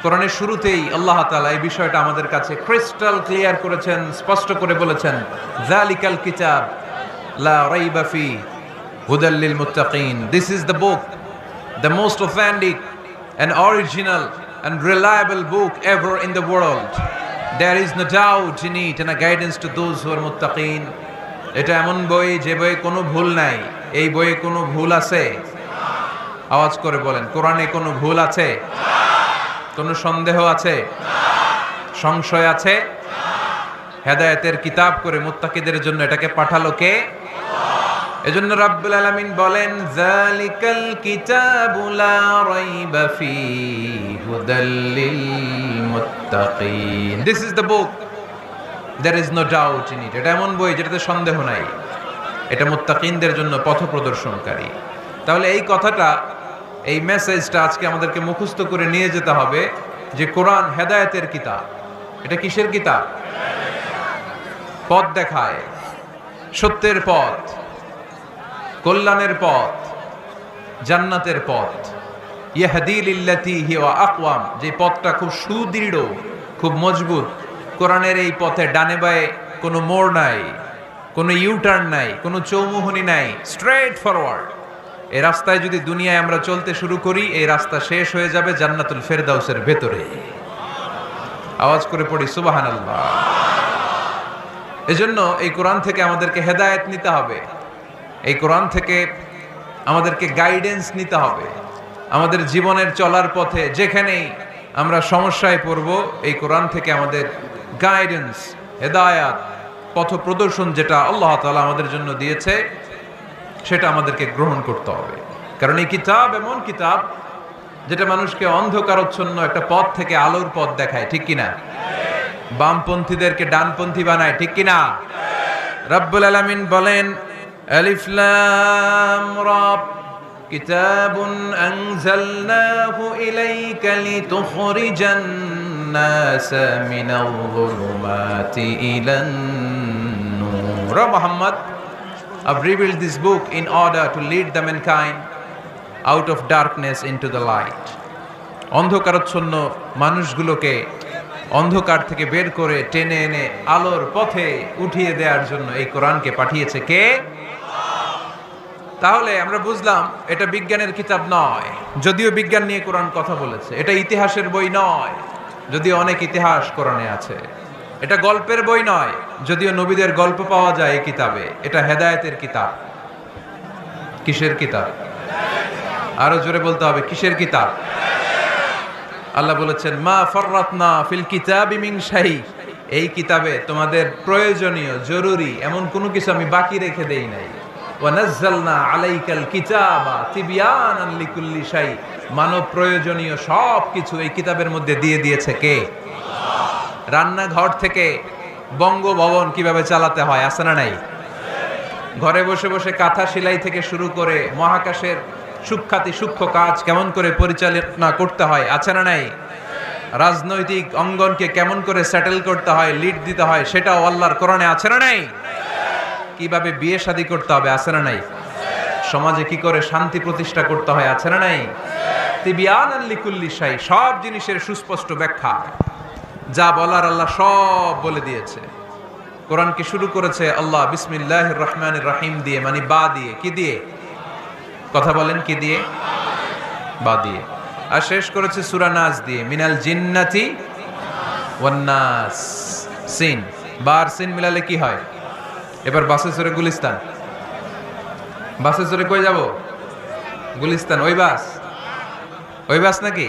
কোরআনের শুরুতেই আল্লাহ তাআলা এই বিষয়টা আমাদের কাছে ক্রিস্টাল ক্লিয়ার করেছেন, স্পষ্ট করে বলেছেন, যালিকাল কিতাব লা রাইবা ফি হুদাল লিল মুত্তাকিন। This is the book, the most authentic and original and reliable book ever in the world. There is no doubt in it and a guidance to those who are muttaqin. এটা এমন বই যে বইয়ে কোনো ভুল নাই। এই বইয়ে কোনো ভুল আছে? আওয়াজ করে বলেন, কোরআনে কোনো ভুল আছে? কোনো সন্দেহ আছে? সংশয় আছে? হেদায়েতের কিতাব করে মুত্তাকিদের জন্য এটাকে পাঠালো কে? এজন্য রাব্বুল আলামিন বলেন, যালিকাল কিতাবু লা রাইবা ফীহি হুদাল লিল মুত্তাকিন। This is the book, there is no doubt in it. এটা এমন বই যেটাতে সন্দেহ নাই। এটা মুত্তাকিনদের জন্য পথ প্রদর্শনকারী। তাহলে এই কথাটা, এই মেসেজটা আজকে আমাদেরকে মুখস্থ করে নিয়ে যেতে হবে যে কোরআন হেদায়েতের কিতাব। এটা কিসের কিতাব? পথ দেখায়, সত্যের পথ, কল্যাণের পথ, জান্নাতের পথ। ইয়াহদি লিল্লাতি হিয়া আকওয়াম, যে পথটা খুব সুদৃঢ়, খুব মজবুত। কোরআনের এই পথে ডানে বায়ে কোনো মোড় নাই, কোনো ইউটার্ন নাই, কোনো চৌমুহনী নাই, স্ট্রেট ফরওয়ার্ড। এই রাস্তায় যদি দুনিয়ায় আমরা চলতে শুরু করি, এই রাস্তা শেষ হয়ে যাবে জান্নাতুল ফেরদাউসের ভেতরে। আওয়াজ করে পড়ি সুবহানাল্লাহ। এজন্য এই কোরআন থেকে আমাদেরকে হেদায়েত নিতে হবে। এই কোরআন থেকে আমাদেরকে গাইডেন্স নিতে হবে। আমাদের জীবনের চলার পথে যেখানেই আমরা সমস্যায় পড়ব, এই কোরআন থেকে আমাদের গাইডেন্স, হেদায়াত, পথ প্রদর্শন যেটা আল্লাহ তাআলা আমাদের জন্য দিয়েছে, সেটা আমাদেরকে গ্রহণ করতে হবে। কারণ এই কিতাব এমন কিতাব যেটা মানুষকে অন্ধকারচ্ছন্ন একটা পথ থেকে আলোর পথ দেখায়, ঠিক কিনা? বামপন্থীদেরকে ডানপন্থী বানায়, ঠিক কিনা? রব্বুল আলামিন বলেন, আলিফ লাম রা, কিতাবুন আনজালনাহু ইলাইকা লিতুখরিজান নাসা মিনাল যুলুমাতি ইলান নূর। Muhammad, I've revealed this book in order to lead the mankind out of darkness into the light. অন্ধকারাচ্ছন্ন মানুষগুলোকে অন্ধকার থেকে বের করে টেনে এনে আলোর পথে উঠিয়ে দেওয়ার জন্য এই কোরআনকে পাঠিয়েছে কে? তাহলে আমরা বুঝলাম এটা বিজ্ঞানের কিতাব নয়, যদিও বিজ্ঞান নিয়ে কোরআন কথা বলেছে। এটা ইতিহাসের বই নয়, যদিও অনেক ইতিহাস কোরআনে আছে। এটা গল্পের বই নয়, যদিও নবীদের গল্প পাওয়া যায় এই কিতাবে। এটা হেদায়েতের কিতাব। কিসের কিতাব? আরো জোরে বলতে হবে, কিসের কিতাব? আল্লাহ বলেছেন, মা ফাররাতনা ফিল কিতাবি মিন শাই। এই কিতাবে তোমাদের প্রয়োজনীয়, জরুরি এমন কোনো কিছু আমি বাকি রেখে দেই নাই। ওয়া নাযালনা আলাইকাল কিতাবা তিবয়ানান লিকুল্লি শাই। মানব প্রয়োজনীয় সব কিছু এই কিতাবের মধ্যে দিয়ে দিয়েছে কে? রান্নাঘর থেকে বঙ্গভবন কিভাবে চালাতে হয়, আছে না নাই? ঘরে বসে বসে কাঁথা সেলাই থেকে শুরু করে মহাকাশের সূক্ষ্মাতি সূক্ষ্ম কাজ কেমন করে পরিচালনা করতে হয়, আছে না নাই? রাজনৈতিক অঙ্গনকে কেমন করে সেটেল করতে হয়, লিড দিতে হয়, সেটাও আল্লাহর কোরআনে আছে না নাই? কিভাবে বিয়ে শাদী করতে হবে, আছে না নাই? সমাজে কি করে শান্তি প্রতিষ্ঠা করতে হয়, আছে না নাই? তিবয়ানান লিকুল্লি শাই, সব জিনিসের সুস্পষ্ট ব্যাখ্যা। যা বলার আল্লাহ সব বলে দিয়েছে। কোরআনকে শুরু করেছে আল্লাহ বিসমিল্লাহির রহমানির রহিম দিয়ে, মানে বা দিয়ে। কি দিয়ে? কথা বলেন, কি দিয়ে? বা দিয়ে। আর শেষ করেছে সূরা নাস দিয়ে, মিনাল জিন্নাতি ওয়ান নাস। সিন, বার সিন মিলালে কি হয়? এবার বাসে চড়ে গুলিস্তান। বাসে চড়ে কই যাব? গুলিস্তান। ওই বাস? ওই বাস নাকি?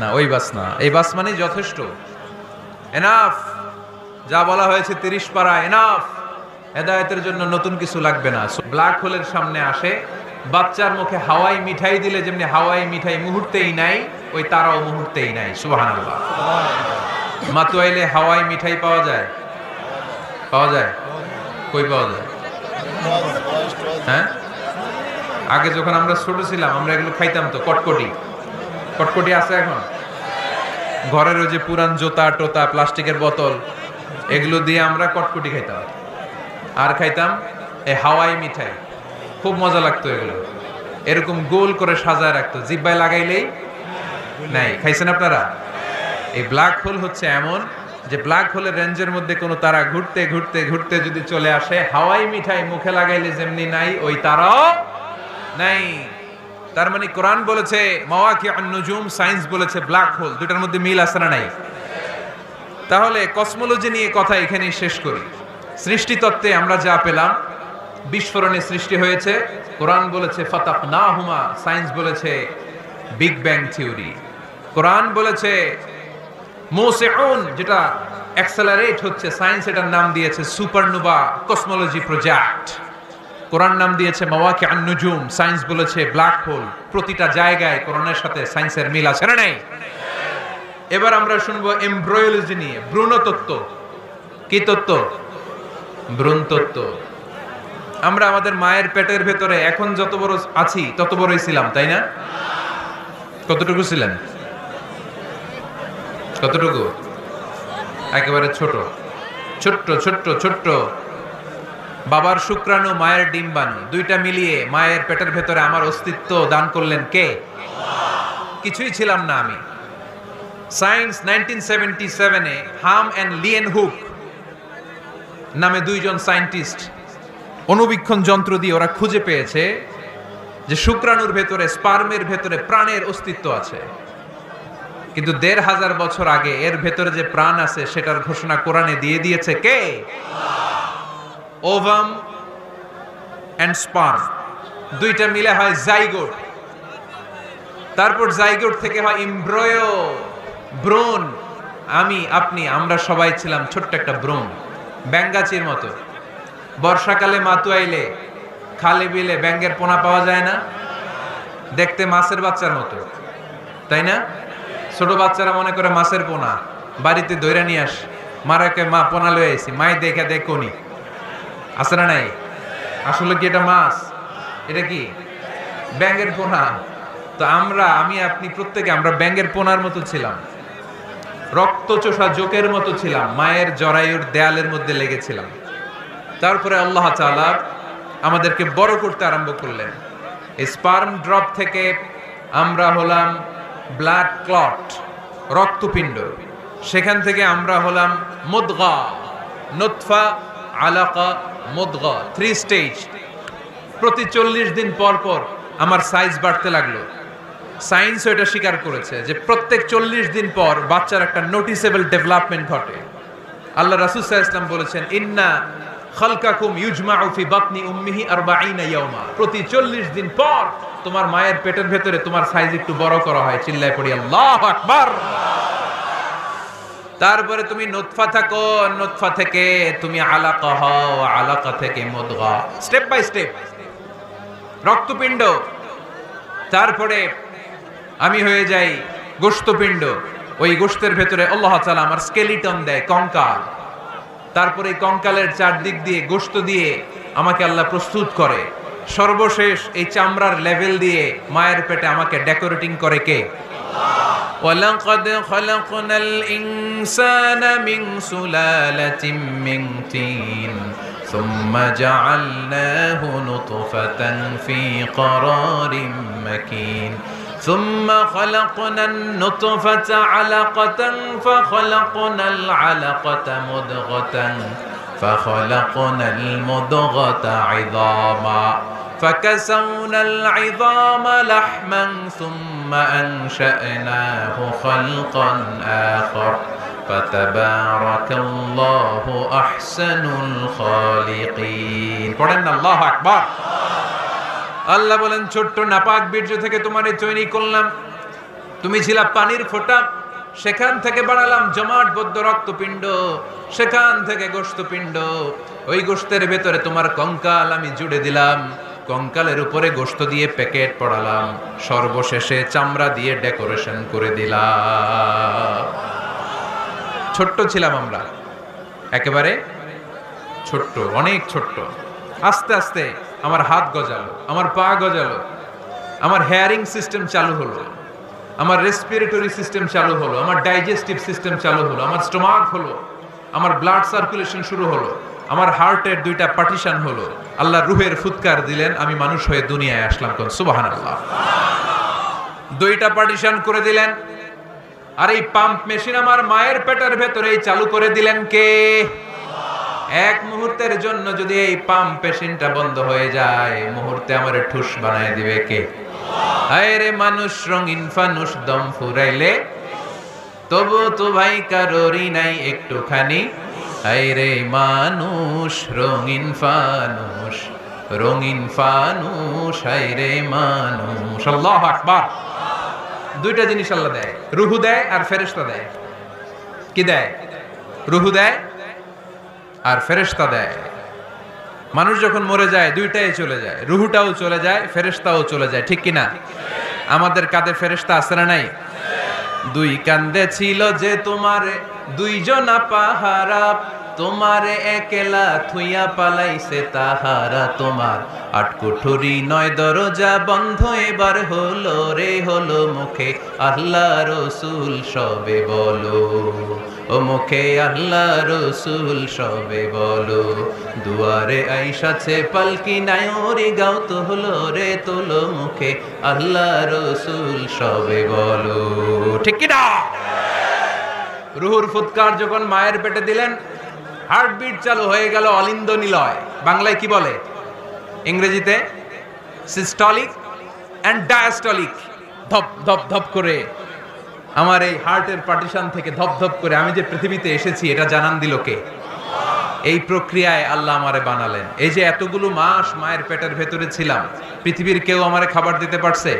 না, ওই বাস না। এই বাস মানে যথেষ্ট, এনাফ। যা বলা হয়েছে 30 পারা এনাফ। হেদায়েতের জন্য নতুন কিছু লাগবে না। ব্ল্যাক হোলের সামনে আসে, বাচ্চার মুখে হাওয়াই মিঠাই দিলে যেমনি হাওয়াই মিঠাই মুহূর্তেই নাই, ওই তারাও মুহূর্তেই নাই। সুবহানাল্লাহ। মাতুয়াইলে হাওয়াই মিঠাই পাওয়া যায়? পাওয়া যায়? কই পাওয়া যায়? হ্যাঁ, আগে যখন আমরা ছোট ছিলাম আমরা এগুলো খাইতাম তো। কটকটি, কটকটি আছে এখন? ঘরের ওই যে পুরান জোতা টোতা, প্লাস্টিকের বোতল, এগুলো দিয়ে আমরা কটকটি খাইতাম। আর খাইতাম এই হাওয়াই মিঠাই, খুব মজা লাগতো। এগুলো এরকম গোল করে সাজায় রাখতো, জিব্বায় লাগাইলেই নাই। খাইছেন আপনারা? এই ব্ল্যাক হোল হচ্ছে এমন যে ব্ল্যাক হোলের রেঞ্জের মধ্যে কোনো তারা ঘুরতে ঘুরতে ঘুরতে যদি চলে আসে, হাওয়াই মিঠাই মুখে লাগাইলে যেমনি নাই, ওই তারাও নাই। তার মানে কোরআন বলেছে মাওয়াকিউন নুজুম, সায়েন্স বলেছে ব্ল্যাক হোল, দুটার মধ্যে মিল আছে না নাই? তাহলে কসমোলজি নিয়ে কথা এখানেই শেষ করি। সৃষ্টিতত্ত্বে আমরা যা পেলাম, বিস্ফোরণে সৃষ্টি হয়েছে। কোরআন বলেছে ফাতাকনাহুমা, সায়েন্স বলেছে বিগ ব্যাং থিওরি। কোরআন বলেছে মুসিউন, যেটা অ্যাক্সেলারেট হচ্ছে, সায়েন্স এটার নাম দিয়েছে সুপারনোভা কসমোলজি প্রজেক্ট। কোরআন নাম দিয়েছে মাওয়াকিউন নুজুম, সায়েন্স বলেছে ব্ল্যাক হোল। প্রতিটা জায়গায় কোরআনের সাথে সায়েন্সের মিল আছে না নাই? এবার আমরা শুনবো এমব্রয়োলজি নিয়ে, ভ্রূণতত্ত্ব। কি তত্ত্ব? ভ্রূণতত্ত্ব। আমরা আমাদের মায়ের পেটের ভেতরে এখন যত বড় আছি তত বড়ই ছিলাম, তাই না? কতটুকু ছিলেন? কতটুকু? একেবারে ছোট ছোট্ট ছোট্ট ছোট্ট। বাবার শুক্রাণু, মায়ের ডিম্বাণু, দুইটা মিলিয়ে মায়ের পেটের ভেতরে আমার অস্তিত্ব দান করলেন কে? কিছুই ছিলাম না আমি। সায়েন্স 1977-এ হাম অ্যান্ড লিয়েন হুক নামে দুইজন সায়েন্টিস্ট অণুবীক্ষণ যন্ত্র দিয়ে ওরা খুঁজে পেয়েছে যে শুক্রাণুর ভেতরে, স্পার্মের ভেতরে প্রাণের অস্তিত্ব আছে। কিন্তু ১৫০০ বছর আগে এর ভেতরে যে প্রাণ আছে সেটার ঘোষণা কোরআনে দিয়ে দিয়েছে কে? ওভাম অ্যান্ড স্পার্ম, দুইটা মিলে হয় জাইগোট। তারপর জাইগোট থেকে হয় এমব্রয়ো, ভ্রূণ। আমি, আপনি, আমরা সবাই ছিলাম ছোট্ট একটা ভ্রূণ, ব্যাঙ্গাচির মতো। বর্ষাকালে মাতু আইলে খালে বিলে ব্যাঙ্গের পোনা পাওয়া যায় না? দেখতে মাছের বাচ্চার মতো, তাই না? ছোট বাচ্চারা মনে করে মাছের পোনা, বাড়িতে দইরা নিয়ে আস, মারাকে মা পোনা লয়ে আইছি, মাই দেখে দেখ কোনি আছে না নাই? আসলে কি এটা মাছ? এটা কি ব্যাঙ্গের পোনা? তো আমরা, আমি আপনি প্রত্যেকে আমরা ব্যাঙ্গের পোনার মতো ছিলাম, রক্তচোষা জোকের মতো ছিলাম, মায়ের জরায়ুর দেয়ালের মধ্যে লেগেছিলাম। তারপরে আল্লাহ তাআলা আমাদেরকে বড় করতে আরম্ভ করলেন। স্পার্ম ড্রপ থেকে আমরা হলাম ব্লাড ক্লট, রক্তপিণ্ড। সেখান থেকে আমরা হলাম মুদগা, নুতফা, আলাকা, মুদগা, 3 স্টেজ। প্রতি 40 দিন পর পর আমার সাইজ বাড়তে লাগলো। সায়েন্স এটা স্বীকার করেছে যে প্রত্যেক 40 দিন পর বাচ্চার একটা নোটিসেবল ডেভেলপমেন্ট ঘটে। আল্লাহ রাসূল সাল্লাল্লাহু আলাইহি ওয়াসাল্লাম বলেছেন ইন্না খালকাকুম ইউজমাউ ফি বাতনি উম্মিহি 40 ইয়াওমা, প্রতি 40 দিন পর তোমার মায়ের পেটের ভেতরে তোমার সাইজ একটু বড় করা হয়। চিল্লায় পড়ি আল্লাহু আকবার। তারপরে তুমি নুতফা থাকো, নুতফা থেকে তুমি আলাকা হও, আলাকা থেকে মুদগা, স্টেপ বাই স্টেপ রক্তপিণ্ড। তারপরে আমি হয়ে যাই গোশতপিণ্ড। ওই গোশতের ভেতরে আল্লাহ তাআলা আমার স্কেলিটন দেয়, কঙ্কাল। তারপরে এই কঙ্কালের চারদিক দিয়ে গোশত দিয়ে আমাকে আল্লাহ প্রস্তুত করে। সর্বশেষ এই চামড়ার লেভেল দিয়ে মায়ের পেটে আমাকে ডেকোরেটিং করে কে? ওয়ালাকাদ খালাকনাল ইনসানা মিন সুলালাতিন মিন তিন সুম্মা জাআলনাহু নুতফাতান ফি ক্বারারিন মাকিন ثم خلقنا النطفة علقة فخلقنا العلقة مضغة فخلقنا المضغة عظاما فكسونا العظام لحما ثم أنشأناه خلقا آخر فتبارك الله أحسن الخالقين. পড়েন আল্লাহু আকবার। আল্লাহ বলেন ছোট্ট নাপাক বীর্য থেকে তোমারে তৈরি করলাম, তুমি ছিলা পানির ফোঁটা, সেখান থেকে বানালাম জমাটবদ্ধ রক্তপিণ্ড, সেখান থেকে গোশতপিণ্ড। ওই গোশতের ভেতরে তোমার কঙ্কাল আমি জুড়ে দিলাম, কঙ্কালের উপরে গোশত দিয়ে প্যাকেট পড়ালাম, সর্বশেষে চামড়া দিয়ে ডেকোরেশন করে দিলাম। ছোট্ট ছিলাম আমরা, একেবারে ছোট্ট, অনেক ছোট্ট। আস্তে আস্তে আমার হাত গজালো, আমার পা গজালো, আমার হেয়ারিং সিস্টেম চালু হলো, আমার রেসপিরেটরি সিস্টেম চালু হলো, আমার ডাইজেস্টিভ সিস্টেম চালু হলো, আমার স্টোমাক হলো, আমার ব্লাড সার্কুলেশন শুরু হলো, আমার হার্টের 2টা পার্টিশন হলো। আল্লাহ রুহের ফুৎকার দিলেন, আমি মানুষ হয়ে দুনিয়ায় আসলাম। কোন সুবহানাল্লাহ। 2টা পার্টিশন করে দিলেন। আর এই পাম্প মেশিন আমার মায়ের পেটের ভেতরেই চালু করে দিলেন কে? এক মুহূর্তের জন্য যদি এই পাম্প মেশিনটা বন্ধ হয়ে যায়, মুহূর্তে আমার ঠুস বানায় দিবে কে? হায় রে মানুষ রঙিন ফানুষ, দম ফুরাইলে তবু তো ভাই কারোরই নাই একটুখানি। হায় রে মানুষ রঙিন ফানুষ, রঙিন ফানুষ, হায় রে মানুষ। আল্লাহু আকবার। দুইটা জিনিস আল্লাহ দেয়, রুহু দেয় আর ফেরেশতা দেয়। কি দেয়? রুহু দেয় আর ফেরেশতা দেয়। মানুষ যখন মরে যায় দুইটাই চলে যায়, রুহুটাও চলে যায়, ফেরেশতাও চলে যায়, ঠিক কিনা? আমাদের কাঁধে ফেরেশতা আছে না নাই? দুই কান্দে ছিল যে তোমার দুইজনা পাহারা, তোমারে একলা থুইয়া পালাইছে তাহারা। তোমার আট কুঠুরি নয় দরজা বন্ধ এবার হলো রে, হলো মুখে আল্লাহ রসুল সবে বলো, ও মুখে আল্লাহ রসুল সবে বলো। দুয়ারে আইসাছে পালকি নায়রি গাও তো হলো রে, তোলো মুখে আল্লাহ রসুল সবে বলো, ঠিক কিনা? রুহুর ফুৎকার যখন মায়ের পেটে দিলেন, হার্টবিট চালু হয়ে গেল, অলিন্দ নিলয়। বাংলায় কি বলে? ইংরেজিতে সিস্টলিক এন্ড ডায়াস্টলিক। ধপ ধপ ধপ করে আমার এই হার্টের পার্টিশন থেকে ধপ ধপ করে আমি যে পৃথিবীতে এসেছি এটা জানান দিল কে? এই প্রক্রিয়ায় আল্লাহ আমারে বানালেন। এই যে এতগুলো মাস মায়ের পেটের ভেতরে ছিলাম, পৃথিবীর কেউ আমারে খাবার দিতে পারছে?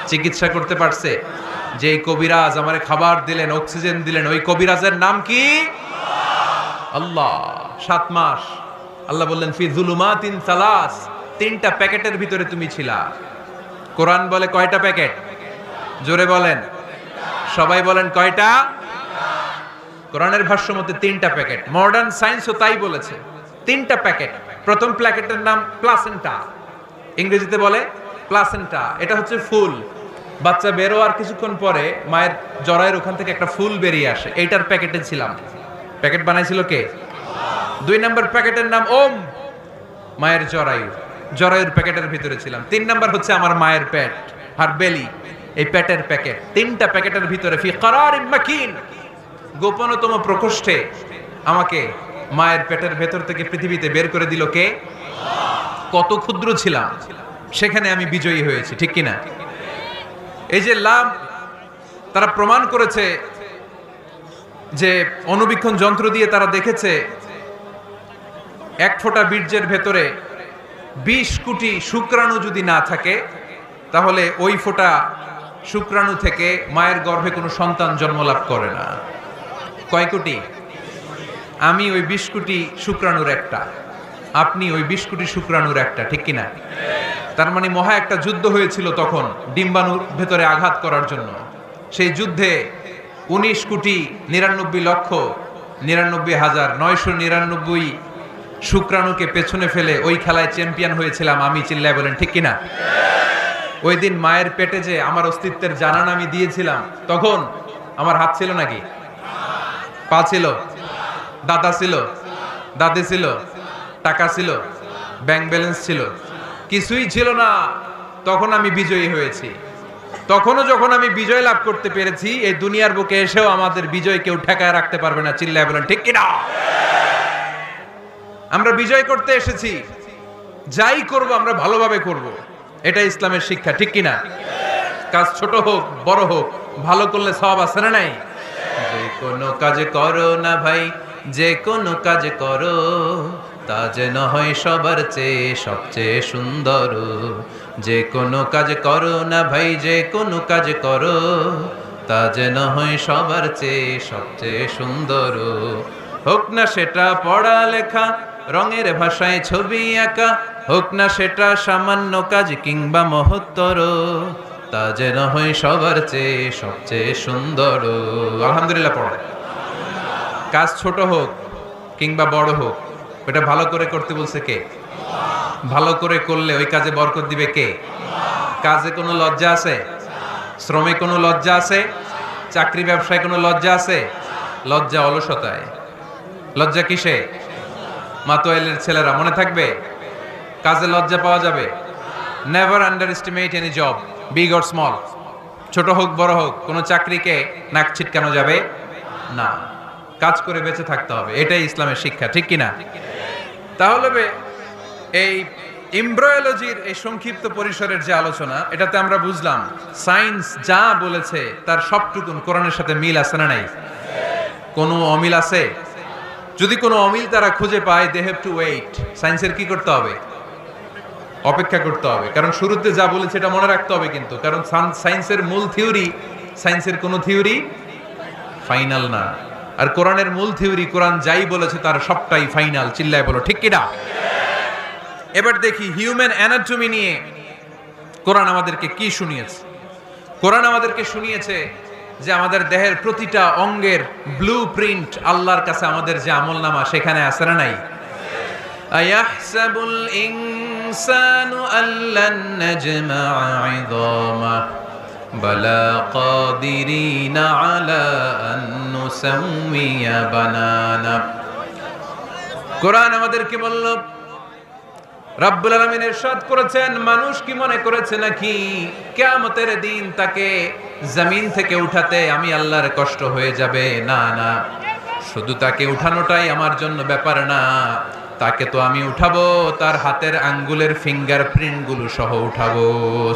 চিকিৎসা করতে পারছে? যে কবিরাজ আমারে খাবার দিলেন, অক্সিজেন দিলেন, ওই কবিরাজের নাম কি? আল্লাহ। 7 মাস আল্লাহ বললেন ফি যুলুমাতিন সালাস, 3টা প্যাকেটের ভিতরে তুমি ছিলা। কোরআন বলে কয়টা প্যাকেট? জোরে বলেন, সবাই বলেন কয়টা? কোরআনের ভাষ্য মতে 3টা প্যাকেট। মডার্ন সায়েন্সও তাই বলেছে, 3টা প্যাকেট। প্রথম প্যাকেটের নাম প্লাসেন্টা, ইংরেজিতে বলে প্লাসেন্টা। এটা হচ্ছে ফুল। বাচ্চা বেরো আর কিছুক্ষণ পরে মায়ের জরায়ের ওখান থেকে একটা ফুল বেরিয়ে আসে, এইটার প্যাকেটে ছিলাম। প্যাকেট বানাইছিল কে? 2 নম্বর প্যাকেটের নাম ওম, মায়ের জরায়ু, জরায়ুর প্যাকেটের ভিতরে ছিলাম। 3 নম্বর হচ্ছে আমার মায়ের পেট, আর বেলি, এই পেটের প্যাকেট। 3টা প্যাকেটের ভিতরে ফি করারিম মাকিন, গোপনতম প্রকোষ্ঠে আমাকে মায়ের পেটের ভেতর থেকে পৃথিবীতে বের করে দিল কে? কত ক্ষুদ্র ছিলাম, সেখানে আমি বিজয়ী হয়েছি, ঠিক কিনা? এই যে লাভ তারা প্রমাণ করেছে যে অণুবীক্ষণ যন্ত্র দিয়ে তারা দেখেছে 1 ফোঁটা বীর্যের ভেতরে 20 কোটি শুক্রাণু যদি না থাকে, তাহলে ওই ফোঁটা শুক্রাণু থেকে মায়ের গর্ভে কোনো সন্তান জন্ম লাভ করে না। কয় কোটি? আমি ওই 20 কোটি শুক্রাণুর একটা, আপনি ওই 20 কোটি শুক্রাণুর একটা, ঠিক কিনা? তার মানে মহা একটা যুদ্ধ হয়েছিল তখন ডিম্বাণুর ভেতরে আঘাত করার জন্য। সেই যুদ্ধে 19,99,99,999 শুক্রাণুকে পেছনে ফেলে ওই খেলায় চ্যাম্পিয়ন হয়েছিলাম আমি। চিল্লায় বলেন ঠিক কিনা? ওই দিন মায়ের পেটে যে আমার অস্তিত্বের জানান আমি দিয়েছিলাম, তখন আমার হাত ছিল নাকি? পা ছিল? দাদা ছিল? দাদি ছিল? টাকা ছিল? ব্যাংক ব্যালেন্স ছিল? কিছুই ছিল না। তখন আমি বিজয়ী হয়েছি। তখনও যখন আমি বিজয় লাভ করতে পেরেছি, এই দুনিয়ার বুকে এসেও আমাদের বিজয় কেউ ঠেকায় রাখতে পারবে না। চিল্লায় বলেন ঠিক কিনা? আমরা বিজয় করতে এসেছি, যাই করব আমরা ভালোভাবে করব, এটা ইসলামের শিক্ষা, ঠিক কিনা? কাজ ছোট হোক বড় হোক, ভালো করলে সওয়াব আছে না নাই? যে কোনো কাজ করো না ভাই, যে কোনো কাজ করো, তা যেন হয় সবার চেয়ে সবচেয়ে সুন্দর। যে কোনো কাজ করো না ভাই, যে কোনো কাজ করো, তা যেন হয় সবার চেয়ে সবচেয়ে সুন্দর। হোক না সেটা পড়ালেখা, রঙের ভাষায় ছবি আঁকা, হোক না সেটা সামান্য কাজ কিংবা মহত্তর, তা যেন হয় সবার চেয়ে সবচেয়ে সুন্দর। আলহামদুলিল্লাহ পড়ে। কাজ ছোট হোক কিংবা বড় হোক, ওটা ভালো করে করতে বলছে কে? ভালো করে করলে ওই কাজে বরকত দিবে কে? কাজে কোনো লজ্জা আছে? শ্রমে কোনো লজ্জা আছে? চাকরি ব্যবসায় কোনো লজ্জা আছে? লজ্জা অলসতায়। লজ্জা কিসে? মাতোয়াইলের ছেলেরা মনে থাকবে? কাজে লজ্জা পাওয়া যাবে। Never under estimate any job, big or small. ছোট হোক বড় হোক, কোনো চাকরিকে নাক ছিটকানো যাবে না, কাজ করে বেঁচে থাকতে হবে, এটাই ইসলামের শিক্ষা, ঠিক কিনা? তাহলে এই এমব্রায়োলজির এই সংক্ষিপ্ত পরিসরের যে আলোচনা, এটাতে আমরা বুঝলাম সায়েন্স যা বলেছে তার সবটুকুন কোরআনের সাথে মিল আছে না নাই? কোনো অমিল আছে? যদি কোনো অমিল তারা খুঁজে পায়, দে হ্যাভ টু ওয়েট। সায়েন্সের কি করতে হবে? অপেক্ষা করতে হবে, কারণ শুরুতে যা বলেছে এটা মনে রাখতে হবে কিন্তু, কারণ সায়েন্সের মূল থিওরি, সায়েন্সের কোনো থিওরি ফাইনাল না, আর কোরআনের মূল থিওরি, কোরআন যাই বলেছে তার সবটাই ফাইনাল। চিল্লায় বলো ঠিক কিনা? এবার দেখি হিউম্যান অ্যানাটমি নিয়ে কোরআন আমাদেরকে কি শুনিয়েছে। কোরআন আমাদেরকে শুনিয়েছে যে আমাদের দেহের প্রতিটা অঙ্গের ব্লু প্রিন্ট আল্লাহর কাছে আমাদের যে আমলনামা সেখানে আছে না নাই? আয়াহসাবুল ইনসানু আল্লান নাজমা'a 'idama বালা কাদিরিনা আলা আন নুসাউইয়া বানানা। কোরআন আমাদেরকে বলল, রব্বুল আলামিন ইরশাদ করেছেন, মানুষ কি মনে করেছে নাকি কিয়ামতের দিন তাকে জমিন থেকে উঠাতে আমি আল্লাহর কষ্ট হয়ে যাবে? না না, শুধু তাকে উঠানোটাই আমার জন্য ব্যাপার না, তাকে তো আমি উঠাবো তার হাতের আঙ্গুলের ফিঙ্গারপ্রিন্ট গুলো সহ উঠাবো।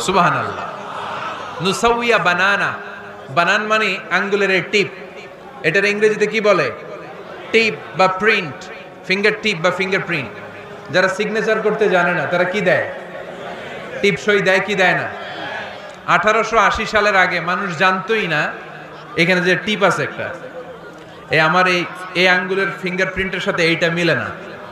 সুবহানাল্লাহ। নুসাউইয়া বানানা, বানান মানে আঙ্গুলের টিপ, এটার ইংরেজিতে কি বলে? টিপ বা প্রিন্ট, ফিঙ্গার টিপ বা ফিঙ্গারপ্রিন্ট। যারা সিগনেচার করতে জানে না তারা কি দেয়? টিপ সই দেয় কি দেয় না? 1880 সালের আগে মানুষ জানতোই না এখানে যে টিপ আছে একটা, আমার এই আঙ্গুলের ফিঙ্গারপ্রিন্টের সাথে এইটা মিলে না,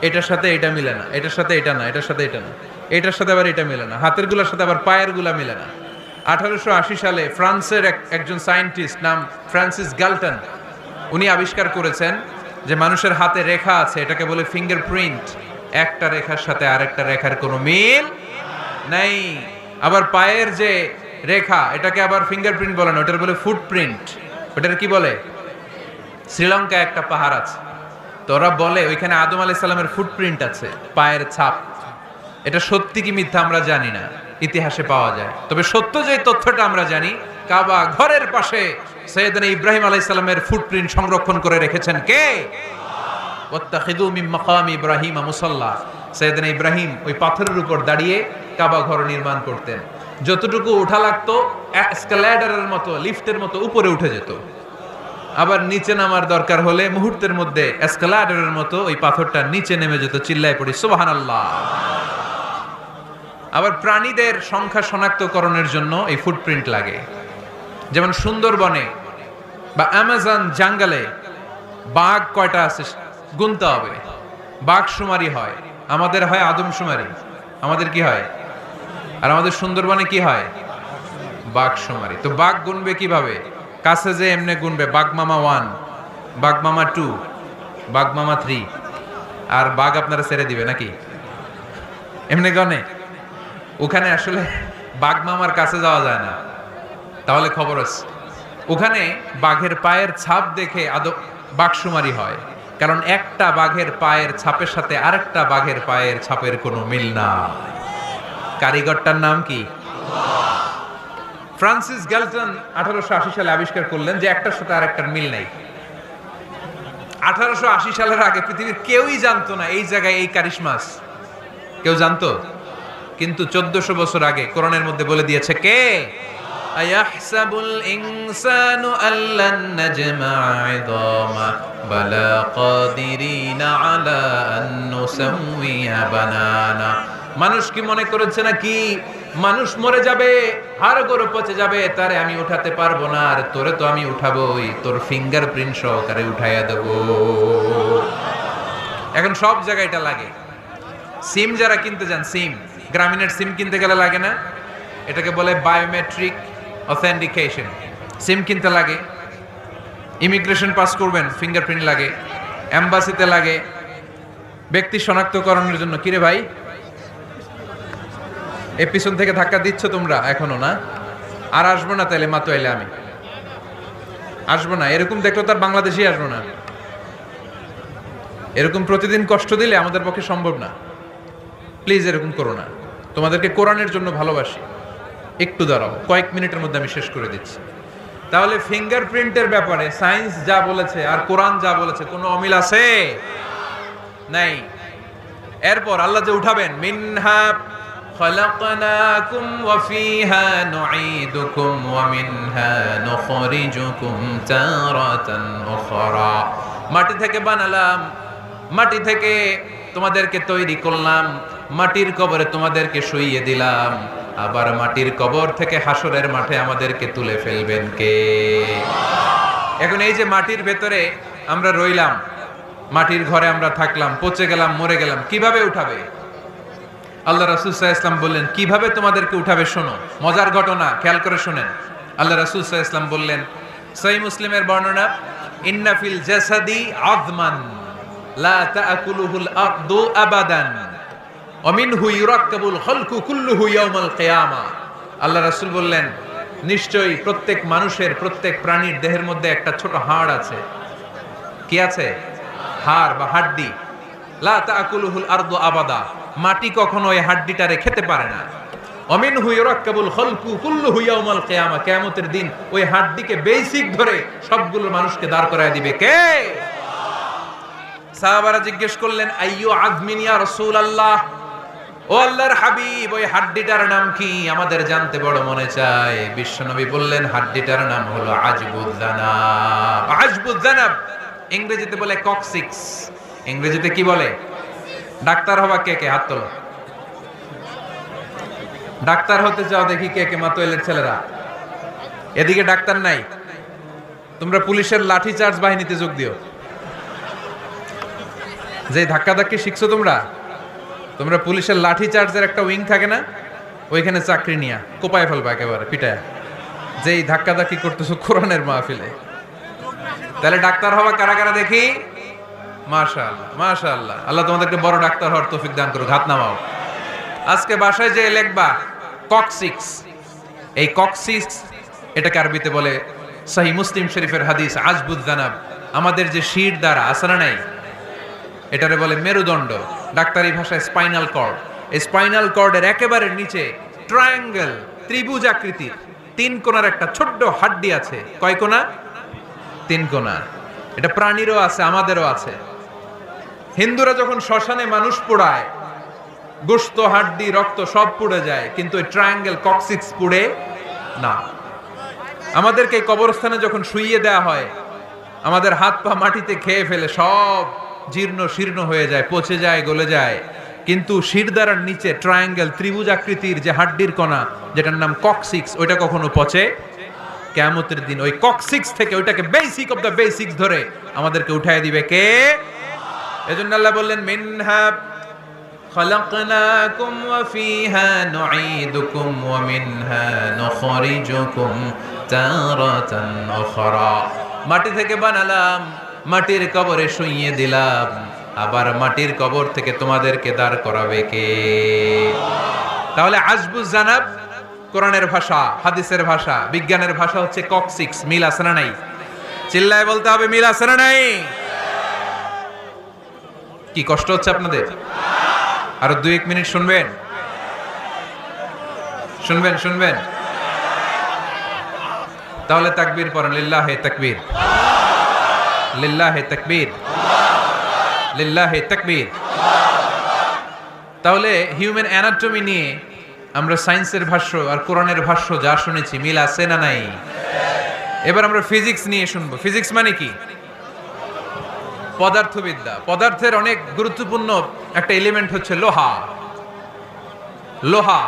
এটার সাথে এটা মিলে না, এটার সাথে এটা না, এটার সাথে এটা না, এটার সাথে আবার এটা মিলে না, হাতের গুলার সাথে আবার পায়ের গুলা মিলে না। 1880 সালে ফ্রান্সের একজন সায়েন্টিস্ট নাম ফ্রান্সিস গালটন, উনি আবিষ্কার করেছেন যে মানুষের হাতে রেখা আছে, এটাকে বলে ফিঙ্গারপ্রিন্ট। একটা রেখার সাথে আরেকটা রেখার কোনো মিল নাই। আবার পায়ের যে রেখা, এটাকে আবার ফিঙ্গারপ্রিন্ট বলে না, ওটার বলে ফুটপ্রিন্ট। ওটার কি বলে? শ্রীলঙ্কায় একটা পাহাড় আছে, তো ওরা বলে ওইখানে আদম আলাইহিস সালামের ফুটপ্রিন্ট আছে, পায়ের ছাপ। এটা সত্যি কি মিথ্যা আমরা জানি না, ইতিহাসে পাওয়া যায়। তবে সত্য যে তথ্যটা আমরা জানি, কাবা ঘরের পাশে সাইয়েদনা ইব্রাহিম আলাইহিস সালামের ফুটপ্রিন্ট সংরক্ষণ করে রেখেছেন কে? ওয়াত্তাখিযু মিন মাকামি ইব্রাহিম মুসাল্লা। সাইয়েদনা ইব্রাহিম ওই পাথরের উপর দাঁড়িয়ে কাবা ঘর নির্মাণ করতেন। যতটুকু ওঠা লাগতো এসকালেটরের মতো, লিফটের মতো উপরে উঠে যেত, আবার নিচে নামার দরকার হলে মুহূর্তের মধ্যে এসকালেটরের মতো ওই পাথরটা নিচে নেমে যেত। চিল্লায় পড়ি সুবহানাল্লাহ। আবার প্রাণীদের সংখ্যা শনাক্তকরণের জন্য এই ফুটপ্রিন্ট লাগে। যেমন সুন্দরবনে বা অ্যামাজন জঙ্গলে বাঘ কয়টা আছে গুনতে হবে, বাঘ শুমারি হয়, আমাদের হয় আদমশুমারি। আমাদের কি হয়? আর আমাদের সুন্দরবনে কি হয়? বাঘ শুমারি। তো বাঘ গুনবে কিভাবে? কাছে যে এমনি গুনবে, বাঘ মামা 1, বাঘ মামা 2, বাঘ মামা 3, আর বাঘ আপনারা ছেড়ে দিবে নাকি? এমনি গনে? ওখানে আসলে বাঘ মামার কাছে যাওয়া যায় না, তাহলে খবর আছে। ওখানে বাঘের পায়ের ছাপ দেখে বাঘ শুমারি হয়, কারণ একটা বাঘের পায়ের ছাপের সাথে আরেকটা বাঘের পায়ের ছাপের কোনো মিল না। কারিগরটার নাম কি? ফ্রান্সিস গ্যালটন 1880 সালে আবিষ্কার করলেন যে একটার সাথে আরেকটার মিল নাই। 1880 সালের আগে পৃথিবীর কেউই জানতো না এই জায়গায় এই কারিশমাস, কেউ জানতো? কিন্তু 1400 বছর আগে কোরআনের মধ্যে বলে দিয়েছে কে? আয়াহসাবুল ইনসানু আল্লান নাজমা'a 'idama বালা কাদিরিনা আলা আন নুসাউইয়া বানানা। মানুষ কি মনে করেছে নাকি মানুষ মরে যাবে, হাড়গোড় পচে যাবে, তারে আমি উঠাতে পারবো না? আর তোরে তো আমি উঠাবোই, তোর ফিঙ্গারপ্রিন্ট সহকারে উঠাইয়া দেবো। এখন সব জায়গায় এটা লাগে। সিম যারা কিনতে যান, সিম, গ্রামীণের সিম কিনতে গেলে লাগে না? এটাকে বলে বায়োমেট্রিক অথেন্টিকেশন। সিম কিনতে লাগে, ইমিগ্রেশন পাস করবেন ফিঙ্গারপ্রিন্ট লাগে, এম্বাসিতে লাগে, ব্যক্তি শনাক্তকরণের জন্য। কিরে ভাই, এই পিছন থেকে ধাক্কা দিচ্ছ তোমরা এখনো না? আর আসবো না তাইলে মাতো এলে আমি আসবো না। এরকম দেখলো তার বাংলাদেশি আসবো না। এরকম প্রতিদিন কষ্ট দিলে আমাদের পক্ষে সম্ভব না। প্লিজ এরকম করো না। তোমাদেরকে কোরআনের জন্য ভালোবাসি, একটু দাঁড়াও, কয়েক মিনিটের মধ্যে আমি শেষ করে দিচ্ছি। তাহলে ফিঙ্গারপ্রিন্টের ব্যাপারে সায়েন্স যা বলেছে আর কোরআন যা বলেছে কোনো অমিল আছে? নাই। এরপর আল্লাহ যে উঠাবেন, মিনহা খালাকনাকুম ওয়া ফিহা নুঈদুকুম ওয়া মিনহা নুখরিজুকুম তারাতান উখরা। মাটি থেকে বানালাম, মাটি থেকে তোমাদেরকে তৈরি করলাম, মাটির কবরে তোমাদেরকে শুইয়ে দিলাম, আবার মাটির কবর থেকে হাসরের মাঠে আমাদেরকে তুলে ফেলবেন কে? এখন এই যে মাটির ভেতরে আমরা রইলাম, মাটির ঘরে আমরা থাকলাম, পচে গেলাম, মরে গেলাম, কিভাবে উঠাবে? আল্লাহ রাসূল সাল্লাল্লাহু আলাইহি ওয়াসাল্লাম বললেন কিভাবে তোমাদেরকে উঠাবে শোনো, মজার ঘটনা, খেয়াল করে শোনেন। আল্লাহ রাসূল সাল্লাল্লাহু আলাইহি ওয়াসাল্লাম বললেন, সহিহ মুসলিমের বর্ণনা, ইন্না ফিল জাসাদি আযমান লা তাআকুলুহুল আরদু আবাদান ওয়া মিনহু ইউরাক্কাবুল খালকু কুল্লুহু ইয়াউমাল কিয়ামা। আল্লাহ রাসূল বললেন, নিশ্চয়ই প্রত্যেক মানুষের, প্রত্যেক প্রাণীর দেহের মধ্যে একটা ছোট হাড় আছে। কি আছে? হাড় বা হাড্ডি। লা তাআকুলুহুল আরদু আবাদা, মাটি কখনো এই হাড্ডিটারে খেতে পারে না। ওয়া মিনহু ইউরাক্কাবুল খালকু কুল্লুহু ইয়াউমাল কিয়ামা, কিয়ামতের দিন ওই হাড্ডিকে বেসিক ধরে সবগুলো মানুষকে দাঁড় করায় দিবে কে? সাহাবারা জিজ্ঞেস করলেন, আইয়ু আযমিন ইয়া রাসূলুল্লাহ, ও আল্লাহর হাবিব, ওই হাড্ডিটার নাম কি? আমাদের জানতে বড় মনে চায়। বিশ্বনবী বললেন, হাড্ডিটার নাম হলো আজবুয জানাব। আজবুয জানাব ইংরেজিতে বলে কক্সিক্স। ইংরেজিতে কি বলে? ডাক্তার হবা কে কে? হাত তোলো। ডাক্তার হতে চাও দেখি কে কে? মাতোয়েলের ছেলেরা। এদিকে ডাক্তার নাই, তোমরা পুলিশের লাঠি চার্জ বাহিনীতে যোগ দিও। যে ধাক্কাধাক্কি শিখছো তোমরা, তোমরা পুলিশের লাঠি চার্জের একটা উইং থাকে না, ওইখানে চাকরি নিয়া কোপায় ফেলবা একেবারে পিটায়, যেই ধাক্কাধাক্কি করতেছো কোরআনের মাহফিলে। তাহলে ডাক্তার হওয়া কারা কারা দেখি? মাশাআল্লাহ, মাশাআল্লাহ। আল্লাহ তোমাদেরকে বড় ডাক্তার হওয়ার তৌফিক দান করুক। হাত নামাও। আজকে বাসায় যে লিখবা কক্সিক্স, এই কক্সিক্স এটাকে আরবিতে বলে, সহিহ মুসলিম শরীফের হাদিস, আজবুয জানাব, আমাদের যে শির দ্বারা আছে না নাই, এটারে বলে মেরুদণ্ড, ডাক্তারি ভাষায় স্পাইনাল কর্ড। এই স্পাইনাল কর্ডের একেবারে নিচে ট্রায়াঙ্গেল, ত্রিভুজ আকৃতির তিন কোণার একটা ছোট্ট হাড্ডি আছে। কয় কোণা? তিন কোণা। এটা প্রাণীরও আছে, আমাদেরও আছে। হিন্দুরা যখন শ্মশানে মানুষ পোড়ায়, গোশত, হাড্ডি, রক্ত সব পুড়ে যায়, কিন্তু ওই ট্রায়াঙ্গেল কক্সিক্স পুড়ে না। আমাদেরকে কবরস্থানে যখন শুইয়ে দেয়া হয়, আমাদের হাত পা মাটিতে খেয়ে ফেলে, সব জীর্ণ শীর্ণ হয়ে যায়, পচে যায়, গলে যায়, কিন্তু শিরদাঁড়ার নিচে ট্রায়াঙ্গেল, ত্রিভুজ আকৃতির যে হাড্ডির কণা, যেটার নাম কক্সিক্স, ওইটা কখনো পচে। কিয়ামতের দিন ওই কক্সিক্স থেকে, ওইটাকে বেসিক অফ দ্য বেসিক্স ধরে আমাদেরকে উঠায় দিবে কে? এজন্য আল্লাহ বললেন, মিনহা খালাকনাকুম ওয়া ফিহা নুঈদুকুম ওয়া মিনহা নুখরিজুকুম তারাতান উখরা। মাটি থেকে বানালাম, মাটির কবরে শুইয়ে দিলাম, আবার মাটির কবর থেকে তোমাদেরকে দাঁড় করাবে কে? তাহলে আজবুয জানাব কোরআনের ভাষা, হাদিসের ভাষা, বিজ্ঞানের ভাষা হচ্ছে কক্সিক্স। মিল আছে না নাই? চিল্লায় বলতে হবে, মিল আছে না নাই? কি কষ্ট হচ্ছে আপনাদের? আরো 2-1 মিনিট শুনবেন? শুনবেন? শুনবেন? তাহলে তাকবীর পড়েন, লিল্লাহে তাকবীর, লিল্লাহে তাকবীর, লিল্লাহে তাকবীর। তাহলে হিউম্যান অ্যানাটমি নিয়ে আমরা সায়েন্সের ভাষ্য আর কোরআনের ভাষ্য যা শুনেছি, মিল আছে না নাই? এবার আমরা ফিজিক্স নিয়ে শুনবো। ফিজিক্স মানে কি? পদার্থবিদ্যা। পদার্থের অনেক গুরুত্বপূর্ণ একটা এলিমেন্ট হচ্ছে লোহা। লোহা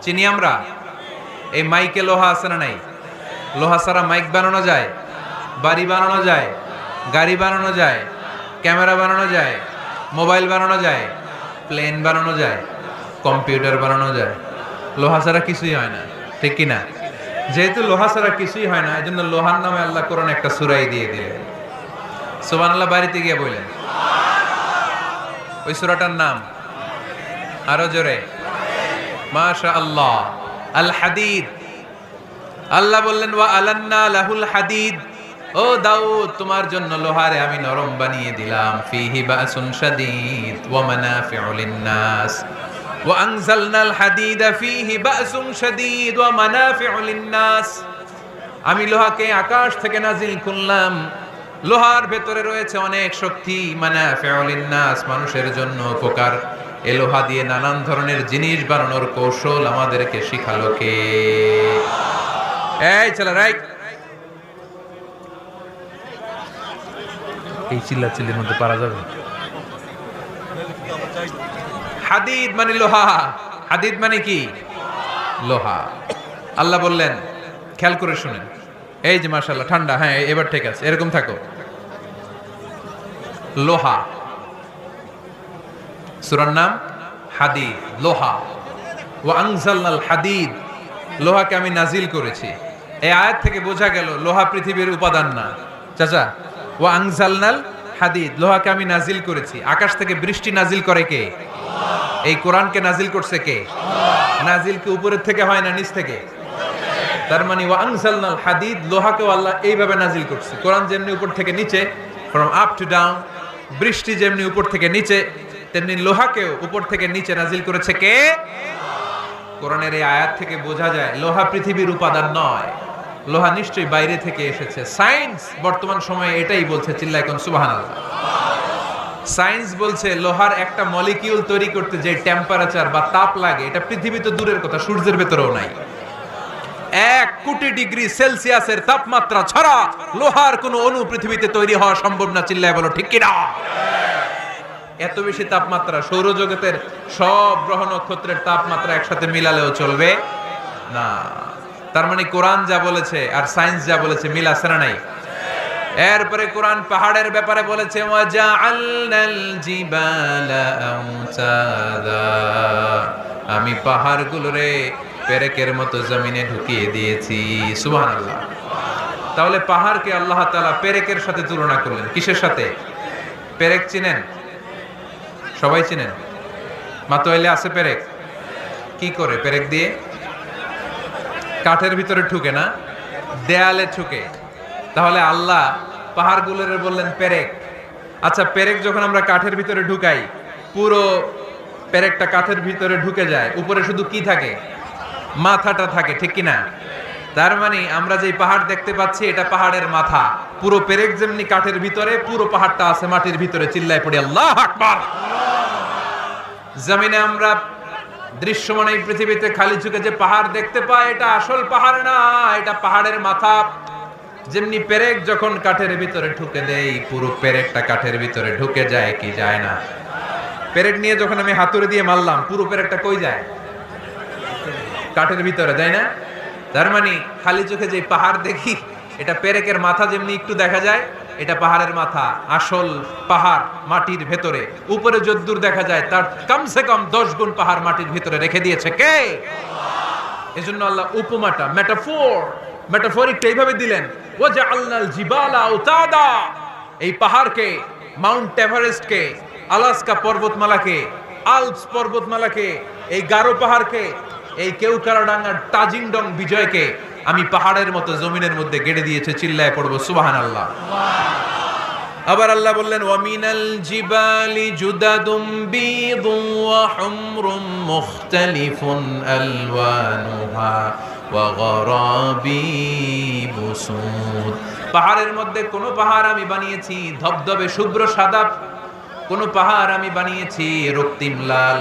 চিনি আমরা। এই মাইকে লোহা আছে না নাই? লোহা ছাড়া মাইক বানানো যায়, বাড়ি বানানো যায়, গাড়ি বানানো যায়, ক্যামেরা বানানো যায়, মোবাইল বানানো যায়, প্লেন বানানো যায়, কম্পিউটার বানানো যায়। লোহা ছাড়া কিছুই হয় না, ঠিক কি না? যেহেতু লোহা ছাড়া কিছুই হয় না, এই জন্য লোহার নামে আল্লাহ কোরআনে একটা সূরাই দিয়ে দিলেন। সুবহানাল্লাহ বাড়িতে গিয়ে বললেন। ওই সূরাটার নাম আরো জোরে, মাশাআল্লাহ, আল হাদিদ। আল্লাহ বললেন, ওয়া আলান্না লাহুল হাদিদ, ও দাউদ তোমার জন্য লোহারে আমি নরম বানিয়ে দিলাম। ফিহি বাসুন শাদীদ ওয়া মানাফিউ লিন-নাস, ওয়া আনজালনাল হাদিদা ফীহি বা'সুন শাদীদ ওয়া মানাফি'ু লিন-নাস। আমি লোহাকে আকাশ থেকে নাজিল করলাম, লোহার ভেতরে রয়েছে অনেক শক্তি, মানাফি'ু লিন-নাস, মানুষের জন্য উপকার। এ লোহা দিয়ে নানান ধরনের জিনিস বানানোর কৌশল আমাদেরকে শিখালো কে? এই চলো রাইট। এই চিল্লাচিল্লির মধ্যে পারা যাবে? হাদিদ মানে লোহা, হাদিদ মানে কি? লোহা। আল্লাহ বললেন, খেয়াল করে শুনেন, এই যে মাশাআল্লাহ ঠান্ডা, হ্যাঁ এবার ঠিক আছে, এরকম থাকো। লোহা, সূরার নাম হাদিদ, লোহা। ওয়া আনজালনাল হাদিদ, লোহাকে আমি নাজিল করেছি। এই আয়াত থেকে বোঝা গেল লোহা পৃথিবীর উপাদান না। চাচা, ওয়া আনজালনাল হাদিদ, লোহাকে আমি নাজিল করেছি। আকাশ থেকে বৃষ্টি নাজিল করে কে? এই কোরআনকে নাজিল করছে কে? নাজিল কি উপরের থেকে হয় না নিচ থেকে? তার মানে ওয়া আনজালনাল হাদিদ, লোহাকেও আল্লাহ এইভাবে নাজিল করছে। কোরআন যেমনি উপর থেকে নিচে, ফ্রম আপ টু ডাউন, বৃষ্টি যেমনি উপর থেকে নিচে, তেমনি লোহাকেও উপর থেকে নিচে নাজিল করেছে কে? কোরআনের এই আয়াত থেকে বোঝা যায় লোহা পৃথিবীর উপাদান নয়, লোহা নিশ্চয়ই বাইরে থেকে এসেছে। সায়েন্স বর্তমান সময়ে এটাই বলছে, চিল্লায় কোন সুবহানাল্লাহ। সায়েন্স বলছে লোহার একটা মলিকিউল তৈরি করতে যে টেম্পারেচার বা তাপ লাগে, এটা পৃথিবী তো দূরের কথা, সূর্যের ভেতরেও নাই। 1 কোটি ডিগ্রি সেলসিয়াসের তাপমাত্রা ছাড়া লোহার কোনো অণু পৃথিবীতে তৈরি হওয়া সম্ভব না। চিল্লায় বলো ঠিক কিনা? এত বেশি তাপমাত্রা সৌরজগতের সব গ্রহ নক্ষত্রের তাপমাত্রা একসাথে মিলালেও চলবে না। তার মানে কোরআন যা বলেছে আর সায়েন্স যা বলেছে মিল আছে না নাই? এরপরে কোরআন পাহাড়ের ব্যাপারে বলেছে, ওয়াজআলনাল জিবালা আওতাদা, আমি পাহাড়গুলোরে পেরেকের মতো জমিনে ঢুকিয়ে দিয়েছি। সুবহানাল্লাহ। তাহলে পাহাড়কে আল্লাহ তাআলা পেরেকের সাথে তুলনা করলেন। কিসের সাথে? পেরেক চিনেন? সবাই চিনেন? মাতোয়াইলে আছে পেরেক? কি করে পেরেক দিয়ে? কাঠের ভিতরে ঠুকে না, দেয়ালে ঠুকে। তাহলে আল্লাহ পাহাড়গুলোর বললেন পেরেক। আচ্ছা, পেরেক যখন আমরা কাঠের ভিতরে ঢুকাই, পুরো পেরেকটা কাঠের ভিতরে ঢুকে যায়, উপরে শুধু কি থাকে? মাথাটা থাকে, ঠিক কিনা? তার মানে আমরা যে পাহাড় দেখতে পাচ্ছি এটা পাহাড়ের মাথা। পুরো পেরেক যেমনি কাঠের ভিতরে, পুরো পাহাড়টা আছে মাটির ভিতরে। চিল্লায় পড়ি আল্লাহু আকবার। জমিনে আমরা দৃশ্যমান এই পৃথিবীতে খালি চোখে যে পাহাড় দেখতে পাই, এটা আসল পাহাড় না, এটা পাহাড়ের মাথা। যেমনি পেরেক যখন কাঠের ভিতরে ঢুকে দেই, পুরো পেরেকটা কাঠের ভিতরে ঢুকে যায় কি যায় না? পেরেক নিয়ে যখন আমি হাতুড়ি দিয়ে মারলাম, পুরো পেরেকটা কই যায়? কাঠের ভিতরে, তাই না? তার মানে খালি চোখে যে পাহাড় দেখি, এটা পেরেকের মাথা যেমনি একটু দেখা যায়, এটা পাহাড়ের মাথা। আসল পাহাড় মাটির ভেতরে, উপরে যদ্দূর দেখা যায় তার কমসে কম 10 গুণ পাহাড় মাটির ভিতরে রেখে দিয়েছে কে? এজন্য আল্লাহ উপমাটা, মেটাফরিকটা এইভাবে দিলেন, ওয়াজআলনাল জিবালা আওতাদা, এই পাহাড়কে, মাউন্ট এভারেস্টকে, আলাস্কা পর্বতমালাকে, আল্পস পর্বতমালাকে, এই গারো পাহাড়কে, এই কেওকারাডাঙ্গার তাজিংডং বিজয়কে আমি পাহাড়ের মতো জমিনের মধ্যে গেড়ে দিয়েছে। চিল্লায় পড়বো সুবহানাল্লাহ। আবার আল্লাহ বললেন, ওয়ামিনাল জিবালি জুদাদুম বীদুন ওয়া হুমরুম মুখতালিফুন আলওয়ানুহা ওয়া গরাবিবু সুদ। পাহাড়ের মধ্যে কোন পাহাড় আমি বানিয়েছি ধবধবে শুভ্র সাদা, কোন পাহাড় আমি বানিয়েছি রক্তিম লাল,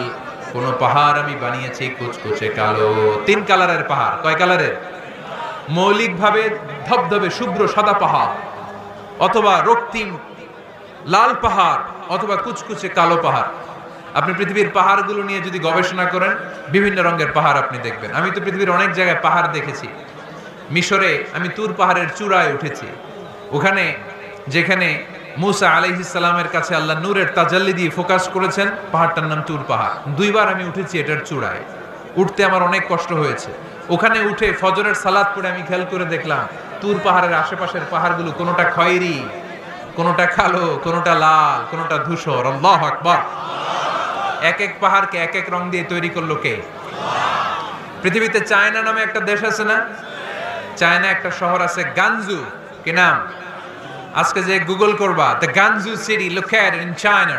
কোন পাহাড় আমি বানিয়েছি কুচকুচে কালো। 3 কালারের পাহাড়। কয় কালারের? মৌলিকভাবে ধবধবে শুভ্র সাদা পাহাড়, অথবা রক্তিম লাল পাহাড়, অথবা কুচকুচে কালো পাহাড়। আপনি পৃথিবীর পাহাড়গুলো নিয়ে যদি গবেষণা করেন, বিভিন্ন রঙের পাহাড় আপনি দেখবেন। আমি তো পৃথিবীর অনেক জায়গায় পাহাড় দেখেছি। মিশরে আমি তুর পাহাড়ের চূড়ায় উঠেছি। ওখানে যেখানে মুসা আলাইহিস সালামের কাছে আল্লাহ নূরের তাজাল্লি দিয়ে ফোকাস করেছেন, পাহাড়টার নাম তুর পাহাড়। 2 বার আমি উঠেছি এটার চূড়ায়। উঠতে আমার অনেক কষ্ট হয়েছে। ওখানে উঠে ফজরের সালাত পড়ে আমি খেয়াল করে দেখলাম তুর পাহাড়ের আশেপাশের পাহাড়গুলো কোনোটা খয়েরি, কোনোটা কালো, কোনোটা লাল, কোনোটা ধূসর। আল্লাহু আকবার। এক এক পাহাড়কে এক এক রং দিয়ে তৈরি করলো কে? পৃথিবীতে চায়না নামে একটা দেশ আছে না? চায়না একটা শহর আছে গানজু। কি নাম? আজকে যে গুগল করবা, the গানজু city located in China.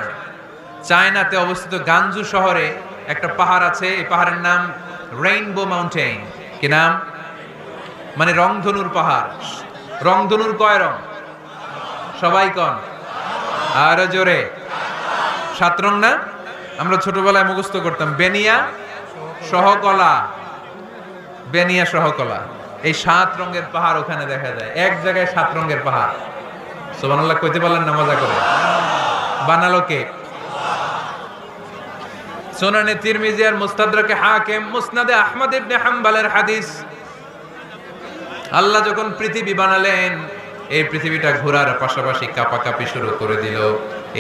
চায়নাতে অবস্থিত গানজু শহরে একটা পাহাড় আছে, এই পাহাড়ের নাম রেইনবো মাউন্টেন। কি নাম? মানে রংধনুর পাহাড়। রংধনুর কয় রং? সবাই কন, আরো জোরে। 7 রং না? আমরা ছোটবেলায় মুখস্থ করতাম, বেনিয়া সহকলা, বেনিয়া সহকলা। এই 7 রঙের পাহাড় ওখানে দেখা যায়, এক জায়গায় 7 রঙের পাহাড়। সুবহানাল্লাহ কইতে পারলেন না? মজা করে বানালো কে? সুনানে তিরমিজি আর মুস্তাদরাকে হাকিম, মুসনাদে আহমদ ইবনে হাম্বলের হাদিস। আল্লাহ যখন পৃথিবী বানালেন, এই পৃথিবীটা ঘোরার পাশাপাশি কাঁপাকাঁপি শুরু করে দিল।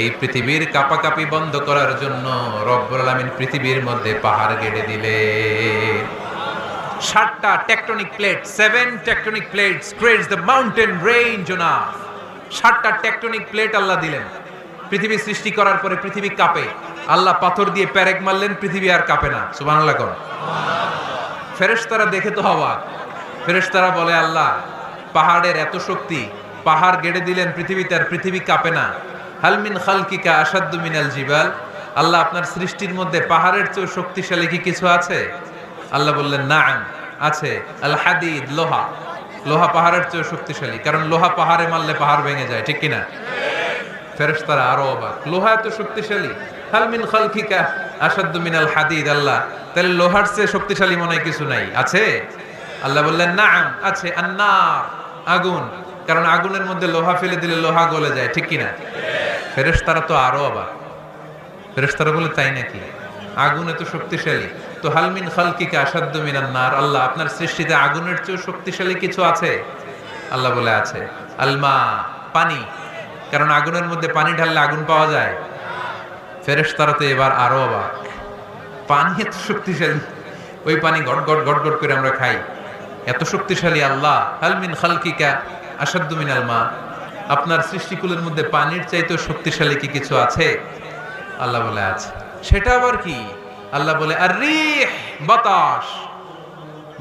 এই পৃথিবীর কাঁপাকাঁপি বন্ধ করার জন্য রব্বুল আলামিন পৃথিবীর মধ্যে পাহাড় গেড়ে দিলেন। 7টা tectonic plate, 7 tectonic plates creates the mountain range on earth. 7টা টেকটনিক প্লেট আল্লাহ দিলেন। পৃথিবী সৃষ্টি করার পরে পৃথিবী কাঁপে, আল্লাহ পাথর দিয়ে পেরেক মারলেন, পৃথিবী আর কাঁপে না। সুবহানাল্লাহ কোন? ফেরেশতারা দেখে তো অবাক। ফেরেশতারা বলে, আল্লাহ পাহাড়ের এত শক্তি, পাহাড় গেড়ে দিলেন পৃথিবীতে, আর পৃথিবী কাঁপে না। হাল মিন খালকিকা আশাদ্দু মিনাল জিবাল। আল্লাহ আপনার সৃষ্টির মধ্যে পাহাড়ের চেয়ে শক্তিশালী কি কিছু আছে? আল্লাহ বললেন, নাআম, আছে। আল হাদিদ, লোহা। লোহা পাহাড়ের চেয়ে শক্তিশালী, কারণ লোহা পাহাড়ে মারলে পাহাড় ভেঙে যায়, ঠিক কিনা? ফেরেশতারা আরো অবাক, লোহা এত শক্তিশালী? হাল মিন খালকিকা আশাদ্দু মিনাল হাদিদ। আল্লাহ, তাহলে লোহার চেয়ে শক্তিশালী মনে হয় কিছু নাই, আছে? আল্লাহ বললেন, নাআম, আছে। আন্নার, আগুন, কারণ আগুনের মধ্যে লোহা ফেলে দিলে লোহা গলে যায়, ঠিক কিনা? ফেরেশতারা তো আরো অবাক। ফেরেশতারা বলে, তাই নাকি? আগুন এত শক্তিশালী, তো হাল মিন খালকিকা আশাদ্দু মিনান নার। আল্লাহ, আপনার সৃষ্টিতে আগুনের চেয়ে শক্তিশালী কিছু আছে? আল্লাহ বলে, আছে। আলমা, পানি, কারণ আগুনের মধ্যে পানি ঢাললে আগুন পাওয়া যায়। ফেরেশতারা তো এবার আরো অবাক, পানি এত শক্তিশালী, ওই পানি গট গট গট গট করে আমরা খাই, এত শক্তিশালী আল্লাহ। হাল মিন খালকিকা আশাদ্দু মিনাল মা, আপনার সৃষ্টিকুলের মধ্যে পানির চাইতেও শক্তিশালী কি কিছু আছে? আল্লাহ বলে, আছে। সেটা আবার কি? আল্লাহ বলে, আর রিহ, বাতাস।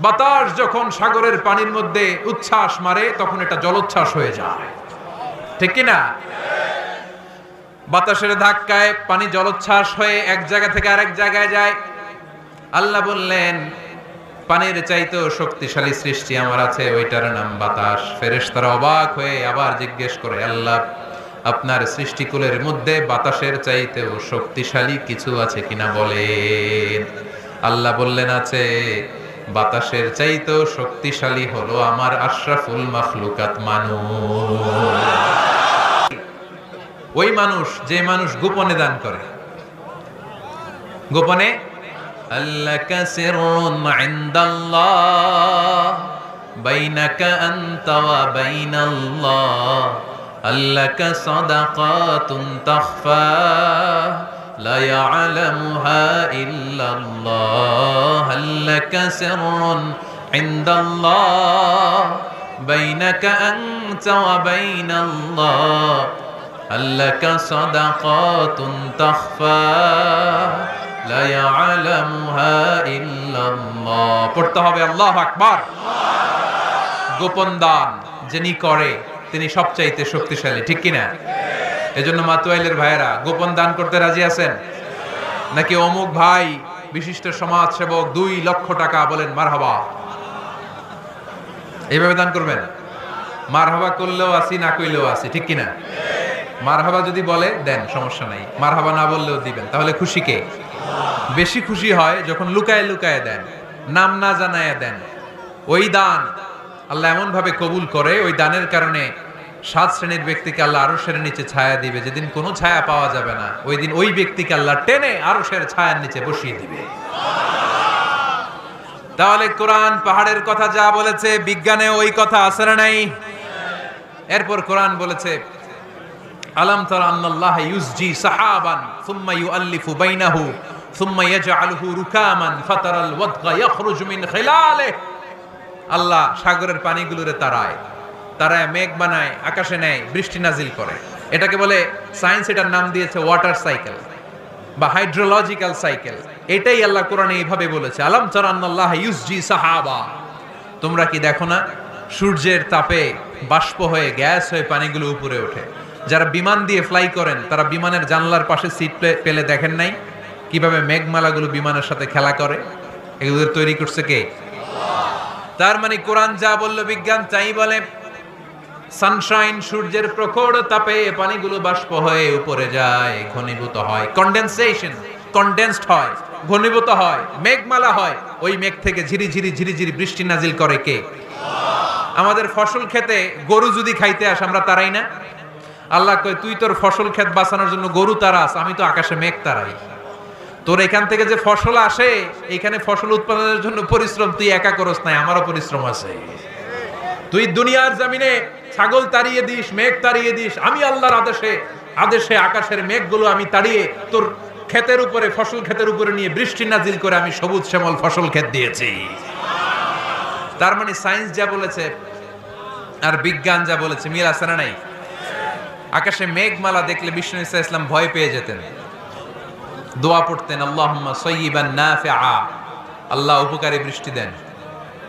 বাতাস যখন সাগরের পানির মধ্যে উচ্ছ্বাস মারে, তখন এটা জলোচ্ছ্বাস হয়ে যায়, ঠিক কিনা? বাতাসের ধাক্কায় পানি জলোচ্ছ্বাস হয়ে এক জায়গা থেকে আরেক জায়গায় যায়। আল্লাহ বললেন, পানির চাইতেও শক্তিশালী সৃষ্টি আমার আছে, ওইটার নাম বাতাস। ফেরেশতারা অবাক হয়ে আবার জিজ্ঞেস করে, আল্লাহ, আপনার সৃষ্টিকুলের মধ্যে বাতাসের চাইতেও শক্তিশালী কিছু আছে কিনা বলেন। আল্লাহ বললেন, আছে। বাতাসের চাইতেও শক্তিশালী হলো আমার আশরাফুল মাখলুকাত মানুষ। ওই মানুষ, যে মানুষ গোপনে দান করে। গোপনে, আল্লাকা সিররুন ইনদাল্লাহ বাইনাকা আনতা ওয়া বাইনাল্লাহ, আল্লাকা সাদাকাতুন তাখফা লা ইয়ালামুহা ইল্লাল্লাহ, আল্লাকা সিররুন ইনদাল্লাহ বাইনাকা আনতা ওয়া বাইনাল্লাহ, আল্লাকা সাদাকাতুন তাখফা লা ইয়ালামুহা ইল্লাল্লাহ। পড়তে হবে আল্লাহু আকবার। গোপন দান যিনি করে তিনি সবচাইতে শক্তিশালী, ঠিক কিনা? এজন্য মাতুয়াইলের ভাইয়েরা, গোপন দান করতে রাজি আছেন নাকি? অমুক ভাই বিশিষ্ট সমাজ সেবক 2 লক্ষ টাকা, বলেন মারহাবা। এইভাবে দান করবেন। মারহাবা করলেও আসি, না কইলেও আসি, ঠিক কিনা? মারহাবা যদি বলে দেন, সমস্যা নাই। মারহাবা না বললেও দিবেন। তাহলে খুশি কে? বেশি খুশি হয় যখন লুকায় লুকায় দেন, নাম না জানায় দেন। ওই দান আল্লাহ এমন ভাবে কবুল করে, ওই দানের কারণে 7 শ্রেণীর ব্যক্তিকে আল্লাহ আরশের নিচে ছায়া দিবে, যেদিন কোনো ছায়া পাওয়া যাবে না, ওই দিন ওই ব্যক্তিকে আল্লাহ টেনে আরশের ছায়ার নিচে বসিয়ে দিবে। তাহলে কোরআন পাহাড়ের কথা যা বলেছে, বিজ্ঞানে ওই কথা আছে না নাই? এরপর কোরআন বলেছে, আলাম তারা আন্নাল্লাহ ইউসজি সাহাবান সুম্মা ইউআল্লিফু বাইনাহু সুম্মা ইয়াজআলুহু রুকামান ফাতারাল ওয়াদগা ইয়াখরুজু মিন খিলালিহি। আল্লাহ সাগরের পানিগুলোরে তারায় মেঘ বানায়, আকাশে নেয়, বৃষ্টি নাজিল করে। এটাকে বলে, সায়েন্স এটার নাম দিয়েছে ওয়াটার সাইকেল বা হাইড্রোলজিক্যাল সাইকেল। এটাই আল্লাহ কোরআনে এইভাবে বলেছে, আলাম তারা আন্নাল্লাহ ইউসজি সাহাবা। তোমরা কি দেখো না, সূর্যের তাপে বাষ্প হয়ে, গ্যাস হয়ে পানিগুলো উপরে ওঠে। যারা বিমান দিয়ে ফ্লাই করেন, তারা বিমানের জানলার পাশে সিট পেলে দেখেন নাই? কিভাবে মেঘমালাগুলো বিমানের সাথে খেলা করে, এগুলো তৈরি করছে কে? তার মানে কোরআন যা বলল বিজ্ঞান তাই বলে। সানশাইন, সূর্যের প্রখর তাপে পানিগুলো বাষ্প হয়ে উপরে যায়, ঘনীভূত হয়, কন্ডেনসেশন, কন্ডেন্সড হয়, ঘনীভূত হয়, মেঘমালা হয়। ওই মেঘ থেকে ঝিরি ঝিরি ঝিরি ঝিরি বৃষ্টি নাজিল করে কে? আমাদের ফসল খেতে গরু যদি খাইতে আসে আমরা তারাই না? আল্লাহ কয় তুই তোর ফসল ক্ষেত বাঁচানোর জন্য গরু তারাস, আমি তো আকাশে মেঘ তারাই। তোর এখান থেকে যে ফসল আসে, এখানে ফসল উৎপাদনের জন্য পরিশ্রম তুই একা করস নাই, আমারও পরিশ্রম আছে। তুই দুনিয়ার জমিনে ছাগল তাড়িয়ে দিস, মেঘ তাড়িয়ে দিস, আমি আল্লাহর আদেশে আকাশের মেঘগুলো আমি তাড়িয়ে তোর ক্ষেতের উপরে, ফসল ক্ষেতের উপরে নিয়ে বৃষ্টি নাজিল করে আমি সবুজ শ্যামল ফসল ক্ষেত দিয়েছি। তার মানে সায়েন্স যা বলেছে আর বিজ্ঞান যা বলেছে মিল আছে না নাই? আকাশে মেঘমালা দেখলে বিষ্ণু ইসা ইসলাম ভয় পেয়ে যেতেন, দোয়া পড়তেন, আল্লাহুম্মা সাইয়্যিবান নাফিআ, আল্লাহ উপকারী বৃষ্টি দেন।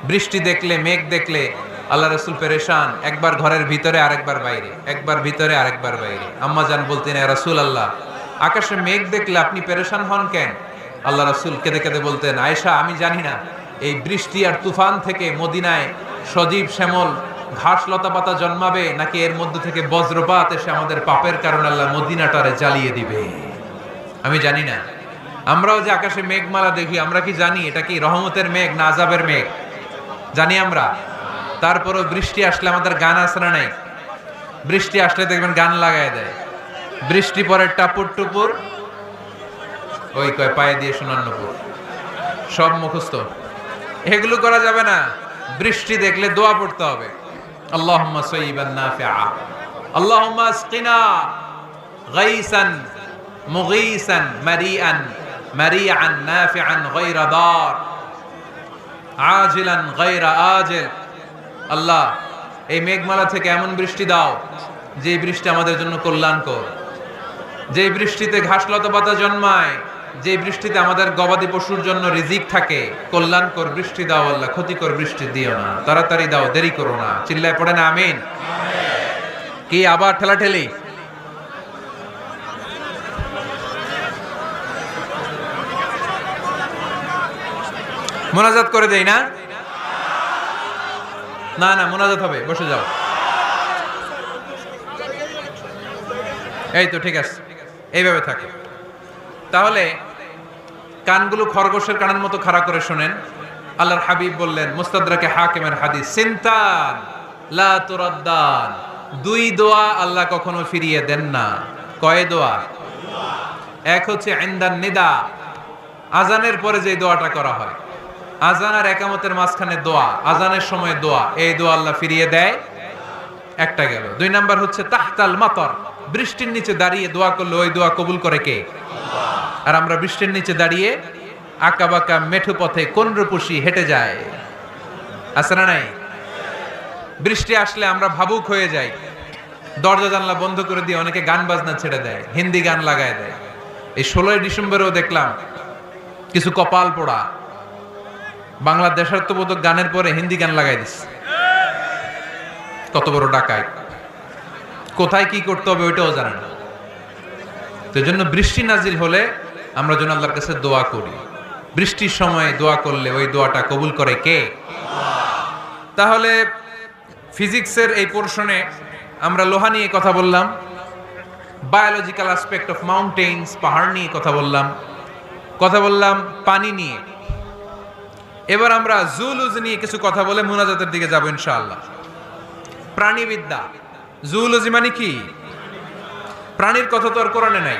বৃষ্টি দেখলে, মেঘ দেখলে আল্লাহ রাসূল পেরেশান, একবার ঘরের ভিতরে আরেকবার বাইরে, একবার ভিতরে আরেকবার বাইরে। আম্মা জান বলতেন, ইয়া রাসূলুল্লাহ, আকাশে মেঘ দেখলে আপনি পেরেশান হন কেন? আল্লাহ রাসূল কেঁদে কেঁদে বলতেন, আয়েশা আমি জানি না এই বৃষ্টি আর তুফান থেকে মদিনায় সজীব শ্যামল ঘাস লতা পাতা জন্মাবে, নাকি এর মধ্যে থেকে বজ্রপাত এসে আমাদের পাপের কারণে আল্লাহ মদিনাটারে জ্বালিয়ে দিবে, আমি জানি না। আমরাও যে আকাশে মেঘমালা দেখি, আমরা কি জানি এটা কি রহমতের মেঘ না আযাবের মেঘ? জানি আমরা। তারপরও বৃষ্টি আসলে আমাদের গান আছে না নাই? বৃষ্টি আসলে দেখবেন গান লাগায় দেয়, বৃষ্টি পরে টাপুর টুপুর, ওই কয় পায়ে দিয়ে শোনান্নপুর, সব মুখস্থ। এগুলো করা যাবে না। বৃষ্টি দেখলে দোয়া পড়তে হবে, আল্লাহুম্মা সাইয়্যিবান নাফিআ, আল্লাহুম্মা আসকিনা গাইসান মুগীসান মারিআন মারিআন নাফিআন গায়রা দার আজিলান গায়রা আজিল। আল্লাহ এই মেঘমালা থেকে এমন বৃষ্টি দাও যে বৃষ্টি আমাদের জন্য কল্যাণকর, যে বৃষ্টিতে ঘাস লতা পাতা জন্মায়, যে বৃষ্টিতে আমাদের গবাদি পশুর জন্য রিজিক থাকে। কল্যাণকর বৃষ্টি দাও আল্লাহ, ক্ষতিকর বৃষ্টি দিও না, তাড়াতাড়ি দাও, দেরি করো না। চিল্লায় পড়ে না আমিন? কি আবার ঠেলাঠেলি? মোনাজাত করে দেই না? না না, মোনাজাত হবে, বসে যাও। এই তো ঠিক আছে, এইভাবে থাকে। তাহলে কানগুলো খরগোশের কানের মতো খাড়া করে শোনেন। আল্লাহর হাবিব বললেন, মুস্তাদরাকে হাকিমের হাদিস, সিনতান লা তুরাদ্দান, দুই দোয়া আল্লাহ কখনো ফিরিয়ে দেন না। কয় দোয়া? এক হচ্ছে ইনদান নিদা, আজানের পরে যে দোয়াটা করা হয়, আজান আর একামতের মাঝখানে দোয়া, আজানের সময় দোয়া, এই দোয়া আল্লাহ ফিরিয়ে দেয়, একটা গেল। দুই নাম্বার হচ্ছে তাহতাল মাতর, বৃষ্টির নিচে দাঁড়িয়ে দোয়া করলে ওই দোয়া কবুল করে কে? আর আমরা বৃষ্টির নিচে দাঁড়িয়ে আঁকা বাঁকা মেঠো পথে কোন রূপসী হেঁটে যায়, আছে না নাই? বৃষ্টি আসলে আমরা ভাবুক হয়ে যাই, দরজা জানলা বন্ধ করে দিয়ে অনেকে গান বাজনা ছেড়ে দেয়, হিন্দি গান লাগায় দেয়। এই 16 ডিসেম্বরেও দেখলাম কিছু কপাল পোড়া বাংলা দেশাত্মবোধক গানের পরে হিন্দি গান লাগাই দিচ্ছে। কত বড় ডাকায়, কোথায় কি করতে হবে ওইটাও জানে না। তো এই জন্য বৃষ্টি নাজিল হলে আমরা যেন আল্লাহর কাছে দোয়া করি। বৃষ্টির সময় দোয়া করলে ওই দোয়াটা কবুল করে কে? তাহলে ফিজিক্সের এই পোরশনে আমরা লোহা নিয়ে কথা বললাম, বায়োলজিক্যাল অ্যাসপেক্ট অফ মাউন্টেইনস, পাহাড় নিয়ে কথা বললাম পানি নিয়ে। এবার আমরা জুলজি নিয়ে কিছু কথা বলে মুনাজাতের দিকে যাব ইনশাআল্লাহ। প্রাণীবিদ্যা, জুলজি মানে কি? প্রাণীর কথা তো আর কোরআনে নাই।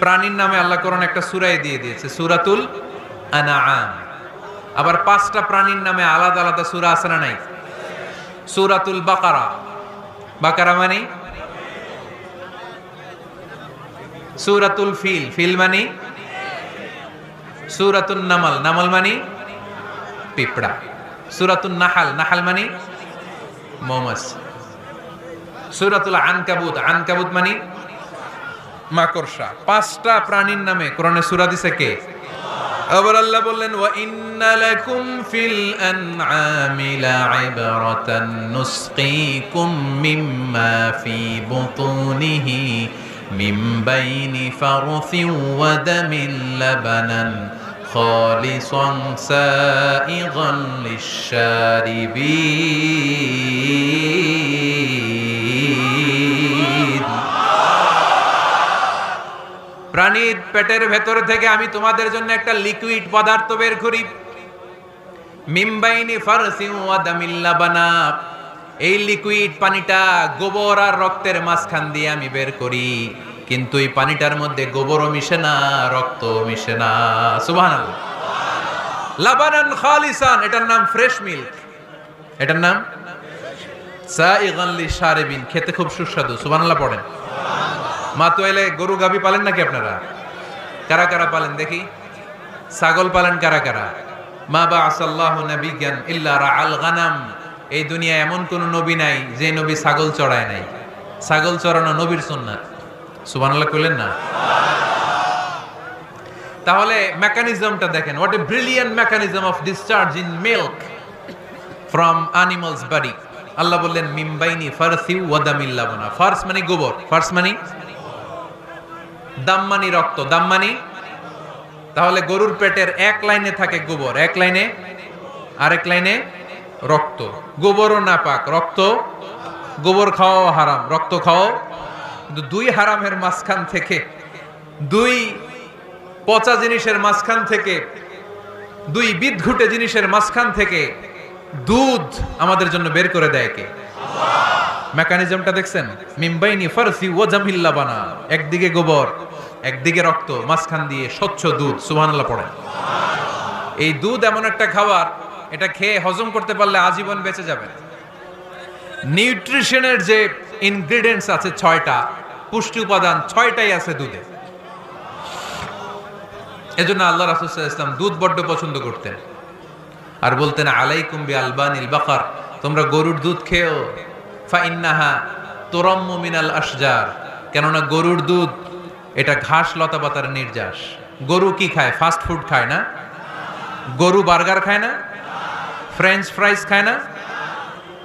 প্রাণীর নামে আল্লাহ কোরআনে একটা সূরাই দিয়ে দিয়েছে, সূরাতুল আনআম। আবার 5টা প্রাণীর নামে আলাদা আলাদা সূরা আছে না নাই? সূরাতুল বাকারা, বাকারা মানে সূরাতুল ফিল, ফিল মানে সূরাতুন নামাল, নামাল মানে পিঁপড়া। সূরাতুন নাহাল, নাহাল মানে মৌমাছি। সূরাতুল আনকাবুত, আনকাবুত মানে মাকড়সা। 5টা প্রাণীর নামে কোরআনে সূরা দিছে কে? আবার আল্লাহ বললেন, ওয়া ইন্না লাকুম ফিল আনআমি লাইবরাতান নুসকিকুম মিম্মা ফি বুতুনিহি মিন বাইনি ফারসিন ওয়া দামিন লাবানান খালিসান সাইগান লিশ-শারিবিন। প্রাণীর পেটের ভেতর থেকে আমি তোমাদের জন্য একটা লিকুইড পদার্থ বের করি, মিন বাইনি ফারসিন ওয়া দামিন লাবানা। এই লিকুইড পানিটা গোবর আর রক্তের মাঝখান দিয়ে আমি বের করি, কিন্তু এই পানিটার মধ্যে গোবরও মিশে না, রক্তও মিশে না। সুবহানাল্লাহ। লাবানান খালিসান, এটার নাম ফ্রেশ মিল্ক, এটার নাম সাইগান লিশ-শারিবিন, খেতে খুব সুস্বাদু। সুবহানাল্লাহ পড়েন। মা তো এলে গরু গাভী পালেন নাকি আপনারা? কারা কারা পালেন দেখি? ছাগল পালেন কারা কারা? মা বা'আসাল্লাহু নাবিয়্যান ইল্লা রাআল গানাম। এই দুনিয়ায় এমন কোন নবী নাই যে নবী ছাগল চড়ায় নাই। ছাগল চড়ানো নবীর সুন্নাত। সুবহানাল্লাহ কইলেন না? তাহলে মেকানিজমটা দেখেন, what a brilliant mechanism of discharge in milk from animals body. আল্লাহ বললেন মিন বাইনি ফারসি ওয়া দামিল লাবানা। ফারস মানে গোবর, ফারস মানে দাম মানে রক্ত, দাম মানে, তাহলে গরুর পেটের এক লাইনে থাকে গোবর, এক লাইনে, আরেক লাইনে রক্ত। গোবরও নাপাক, রক্ত, গোবর খাওয়াও হারাম, রক্ত খাওয়াও। কিন্তু দুই হারামের মাঝখান থেকে, দুই পচা জিনিসের মাঝখান থেকে, দুই বিদঘুটে জিনিসের মাঝখান থেকে দুধ আমাদের জন্য বের করে দেয় কে? মেকানিজমটা দেখছেন? মিন বাইনি ফারসি ওয়া দামিল লাবানা, একদিকে গোবর, একদিকে রক্ত, মাঝখান দিয়ে স্বচ্ছ দুধ। সুবহানাল্লাহ পড়েন। এই দুধ এমন একটা খাবার, এটা খেয়ে হজম করতে পারলে আজীবন বেঁচে যাবে। নিউট্রিশনের যে ইনগ্রেডিয়েন্টস আছে 6টা, পুষ্টি উপাদান 6টাই আছে দুধে। এজন্য আল্লাহ রাসূল সাল্লাল্লাহু আলাইহি ওয়াসাল্লাম দুধ বড্ড পছন্দ করতেন, আর বলতেন আলাইকুম বি আলবানিল বাকার, তোমরা গরুর দুধ খেও, ফা ইন্নাহা তুরাম্মু মিনাল আশজার, কেননা গরুর দুধ এটা ঘাস লতা পাতার নির্যাস। গরু কি খায়? ফাস্ট ফুড খায় না? গরু বার্গার খায় না? ফ্রেঞ্চ ফ্রাইজ খায় না?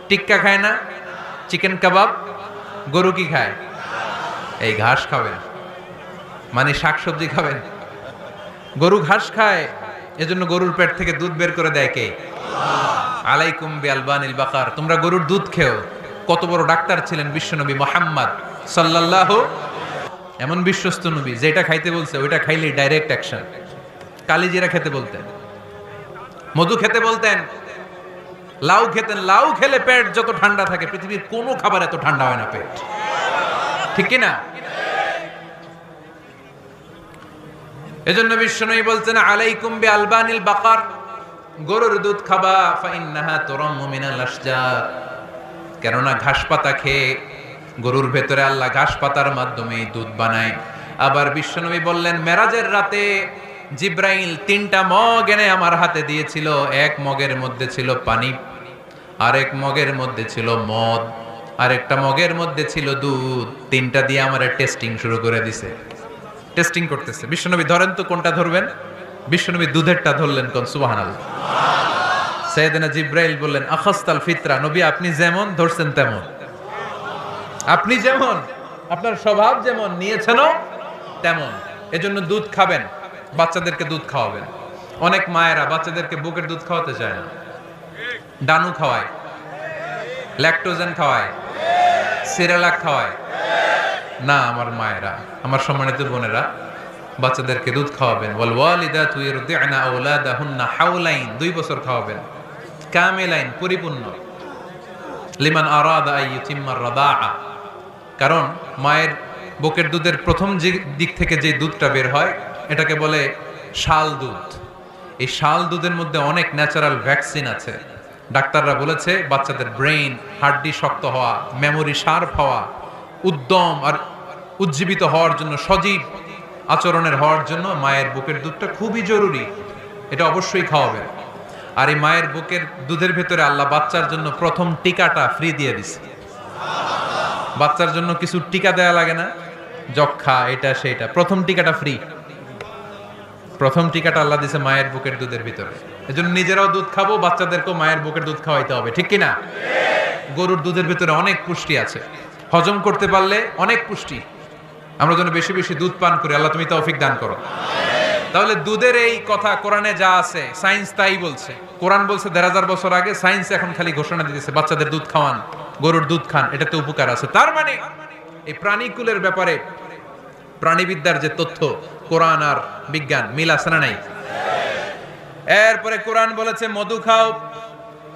টিক্কা খায় না? চিকেন কাবাব? গরু কি খায়? এই ঘাস খাবেন, মানে শাকসবজি খাবেন। গরু ঘাস খায়, এজন্য গরুর পেট থেকে দুধ বের করে দেয় কে? আলাইকুম বি আলবানিল বাকার, তোমরা গরুর দুধ খেও। কত বড় ডাক্তার ছিলেন বিশ্বনবী মুহাম্মদ সাল্লাল্লাহু, এমন বিশ্বস্ত নবী, যেটা খাইতে বলছে ওইটা খাইলে ডাইরেক্ট অ্যাকশন। কালিজিরা খেতে বলতেন, মধু খেতে বলতেন, লাউ খেতেন। লাউ খেলে পেট যত ঠান্ডা থাকে, পৃথিবীর কোনো খাবার এত ঠান্ডা হয় না পেট, ঠিক কি না? এজন্য বিশ্বনবী বলছেন আলাইকুম বি আলবানিল বাকার, গরুর দুধ খাবা, ফা ইন্নাহা তুরাম্মু মিনাল আশজার, কেননা ঘাস পাতা খেয়ে গরুর ভেতরে আল্লাহ ঘাস পাতার মাধ্যমে দুধ বানায়। আবার বিশ্বনবী বললেন মেরাজের রাতে জিব্রাইল 3টা মগ এনে আমার হাতে দিয়েছিল। এক মগের মধ্যে ছিল পানি, আরেক মগের মধ্যে ছিল মদ, আরেকটা মগের মধ্যে ছিল দুধ। 3টা দিয়ে আমার টেস্টিং শুরু করে দিছে, টেস্টিং করতেছে। বিশ্বনবী ধরেন তো কোনটা ধরবেন? বিশ্বনবী দুধেরটা ধরলেন, কোন? সুবহানাল্লাহ। সাইয়েদনা জিব্রাইল বললেন আখাস্তাল ফিতরা, নবী আপনি যেমন ধরছেন তেমন, আপনি যেমন, আপনার স্বভাব যেমন, নিয়েছেনও তেমন। এজন্য দুধ খাবেন, বাচ্চাদেরকে দুধ খাওয়াবেন। অনেক মায়েরা বাচ্চাদেরকে বুকের দুধ খাওয়াতে চায় না, ডানু খাওয়ায়, ল্যাকটোজেন খাওয়ায়, সিরালাক খাওয়ায় না। আমার মায়েরা, আমার সম্মানিত বোনেরা, বাচ্চাদেরকে দুধ খাওয়াবেন। ওয়াল ওয়ালিদাতু ইরদি'না আওলাদাহুন্না হাওলাইন, 2 বছর খাওয়াবেন, কামিলাইন, পরিপূর্ণ। লিমান আরাদা আন ইউতিম্মার রাদাআ, কারণ মায়ের বুকের দুধের প্রথম দিক থেকে যে দুধটা বের হয় এটাকে বলে শাল দুধ। এই শাল দুধের মধ্যে অনেক ন্যাচারাল ভ্যাকসিন আছে। ডাক্তাররা বলেছে বাচ্চাদের ব্রেইন, হাড্ডি শক্ত হওয়া, মেমোরি শার্প হওয়া, উদ্যম আর উজ্জীবিত হওয়ার জন্য, সজীব আচরণের হওয়ার জন্য মায়ের বুকের দুধটা খুবই জরুরি। এটা অবশ্যই খাওয়াবেন। আর এই মায়ের বুকের দুধের ভেতরে আল্লাহ বাচ্চার জন্য প্রথম টিকাটা ফ্রি দিয়ে দিছে। বাচ্চার জন্য কিছু টিকা দেয়া লাগে না, যক্ষা, এটা সেটা, প্রথম টিকাটা ফ্রি। প্রথম টিকাটা আল্লাহ দিছে মায়ের বুকের দুধের ভিতরে। এজন্য নিজেরাও দুধ খাবো, বাচ্চাদেরকেও মায়ের বুকের দুধ খাওয়াইতে হবে, ঠিক কিনা? গরুর দুধের ভিতরে অনেক পুষ্টি আছে, হজম করতে পারলে অনেক পুষ্টি। আমরা যেন বেশি বেশি দুধ পান করি, আল্লাহ তুমি তৌফিক দান করো। তাহলে দুধের এই কথা কোরআনে যা আছে সায়েন্স তাই বলছে। কোরআন বলছে ১,৫০০ বছর আগে, সায়েন্স এখন খালি ঘোষণা দিতেছে বাচ্চাদের দুধ খাওয়ান, গরুর দুধ খান, এটাতে উপকার আছে। তার মানে এই প্রাণীকুলের ব্যাপারে প্রাণীবিদ্যার যে তথ্য, কোরআন আর বিজ্ঞান মিল আছে না নাই? এরপরে কোরআন বলেছে মধু খাও।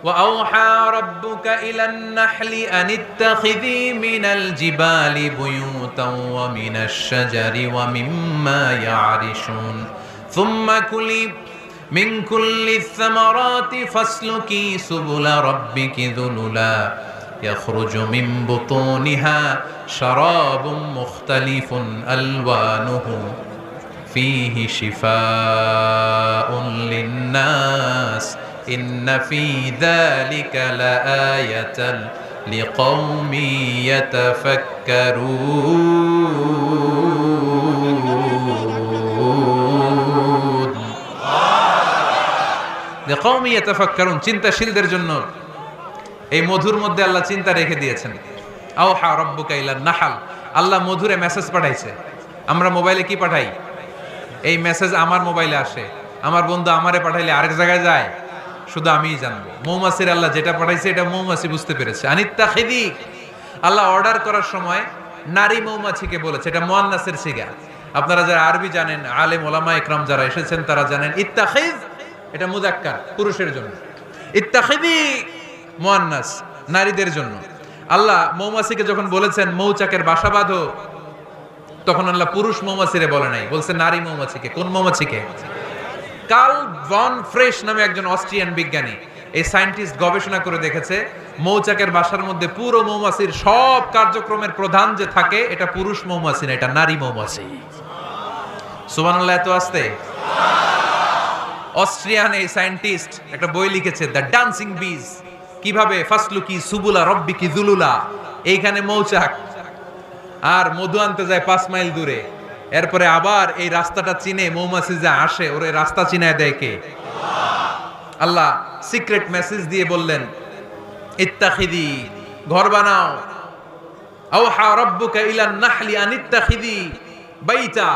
وأوحى ربك إلى النحل أن اتخذي من الجبال بيوتا ومن الشجر ومما يعرشون ثم كلي من كل الثمرات فاسلكي سبل ربك ذللا يخرج من بطونها شراب مختلف ألوانه فيه شفاء للناس إن في ذلك لآية لقوم يتفكرون لقوم يتفكرون চিন্তাশীলদের জন্য এই মধুর মধ্যে আল্লাহ চিন্তা রেখে দিয়েছেন। আওহা রাব্বুকা ইলান নাহাল, আল্লাহ মধুরে মেসেজ পাঠাইছে। আমরা মোবাইলে কি পাঠাই? এই মেসেজ আমার মোবাইলে আসে, আমার বন্ধু আমারে পাঠাইলে আরেক জায়গায় যায়, শুধু আমিই জানবো। মৌমাছির আল্লাহ যেটা পাঠাইছে এটা মৌমাছি বুঝতে পেরেছে। আনিত্তাখিদি, আল্লাহ অর্ডার করার সময় নারী মৌমাছিকে বলেছে, এটা মুয়ান্নাসের সিগা। আপনারা যারা আরবি জানেন, আলেম ওলামা ইকরাম যারা এসেছেন তারা জানেন ইত্তাখিজ এটা মুযাক্কার, পুরুষের জন্য। ইত্তাখিদি মুয়ান্নাস, নারীদের জন্য। আল্লাহ মৌমাছিকে যখন বলেছেন মৌচাকের বাসা বাঁধো, তখন আল্লাহ পুরুষ মৌমাছিরে বলে নাই, বলছে নারী মৌমাছিকে। কোন মৌমাছিকে? কার্ল ভন ফ্রেশ নামে একজন অস্ট্রিয়ান বিজ্ঞানী, এই সায়েন্টিস্ট গবেষণা করে দেখেছে মৌচাকের বাসার মধ্যে পুরো মৌমাছির সব কার্যক্রমের প্রধান যে থাকে এটা পুরুষ মৌমাছি না, এটা নারী মৌমাছি। সুবহানাল্লাহ, এত আসতে। অস্ট্রিয়ান এই সায়েন্টিস্ট একটা বই লিখেছে, দ্য ডান্সিং বিজ, কিভাবে ফাসলুকি সুবুলা রব্বিকি যুলুলা। এইখানে মৌচাক আর মধু আনতে যায় 5 মাইল দূরে, এরপরে আবার এই রাস্তাটা চিনে মৌমাছি যা আসে ওরে রাস্তা চিনায় দেয় কে? আল্লাহ সিক্রেট মেসেজ দিয়ে বললেন ইত্তাখিদি, ঘর বানাও। আওহা রাব্বুকা ইলান নাহলি আন ইত্তাখিদি বাইতা,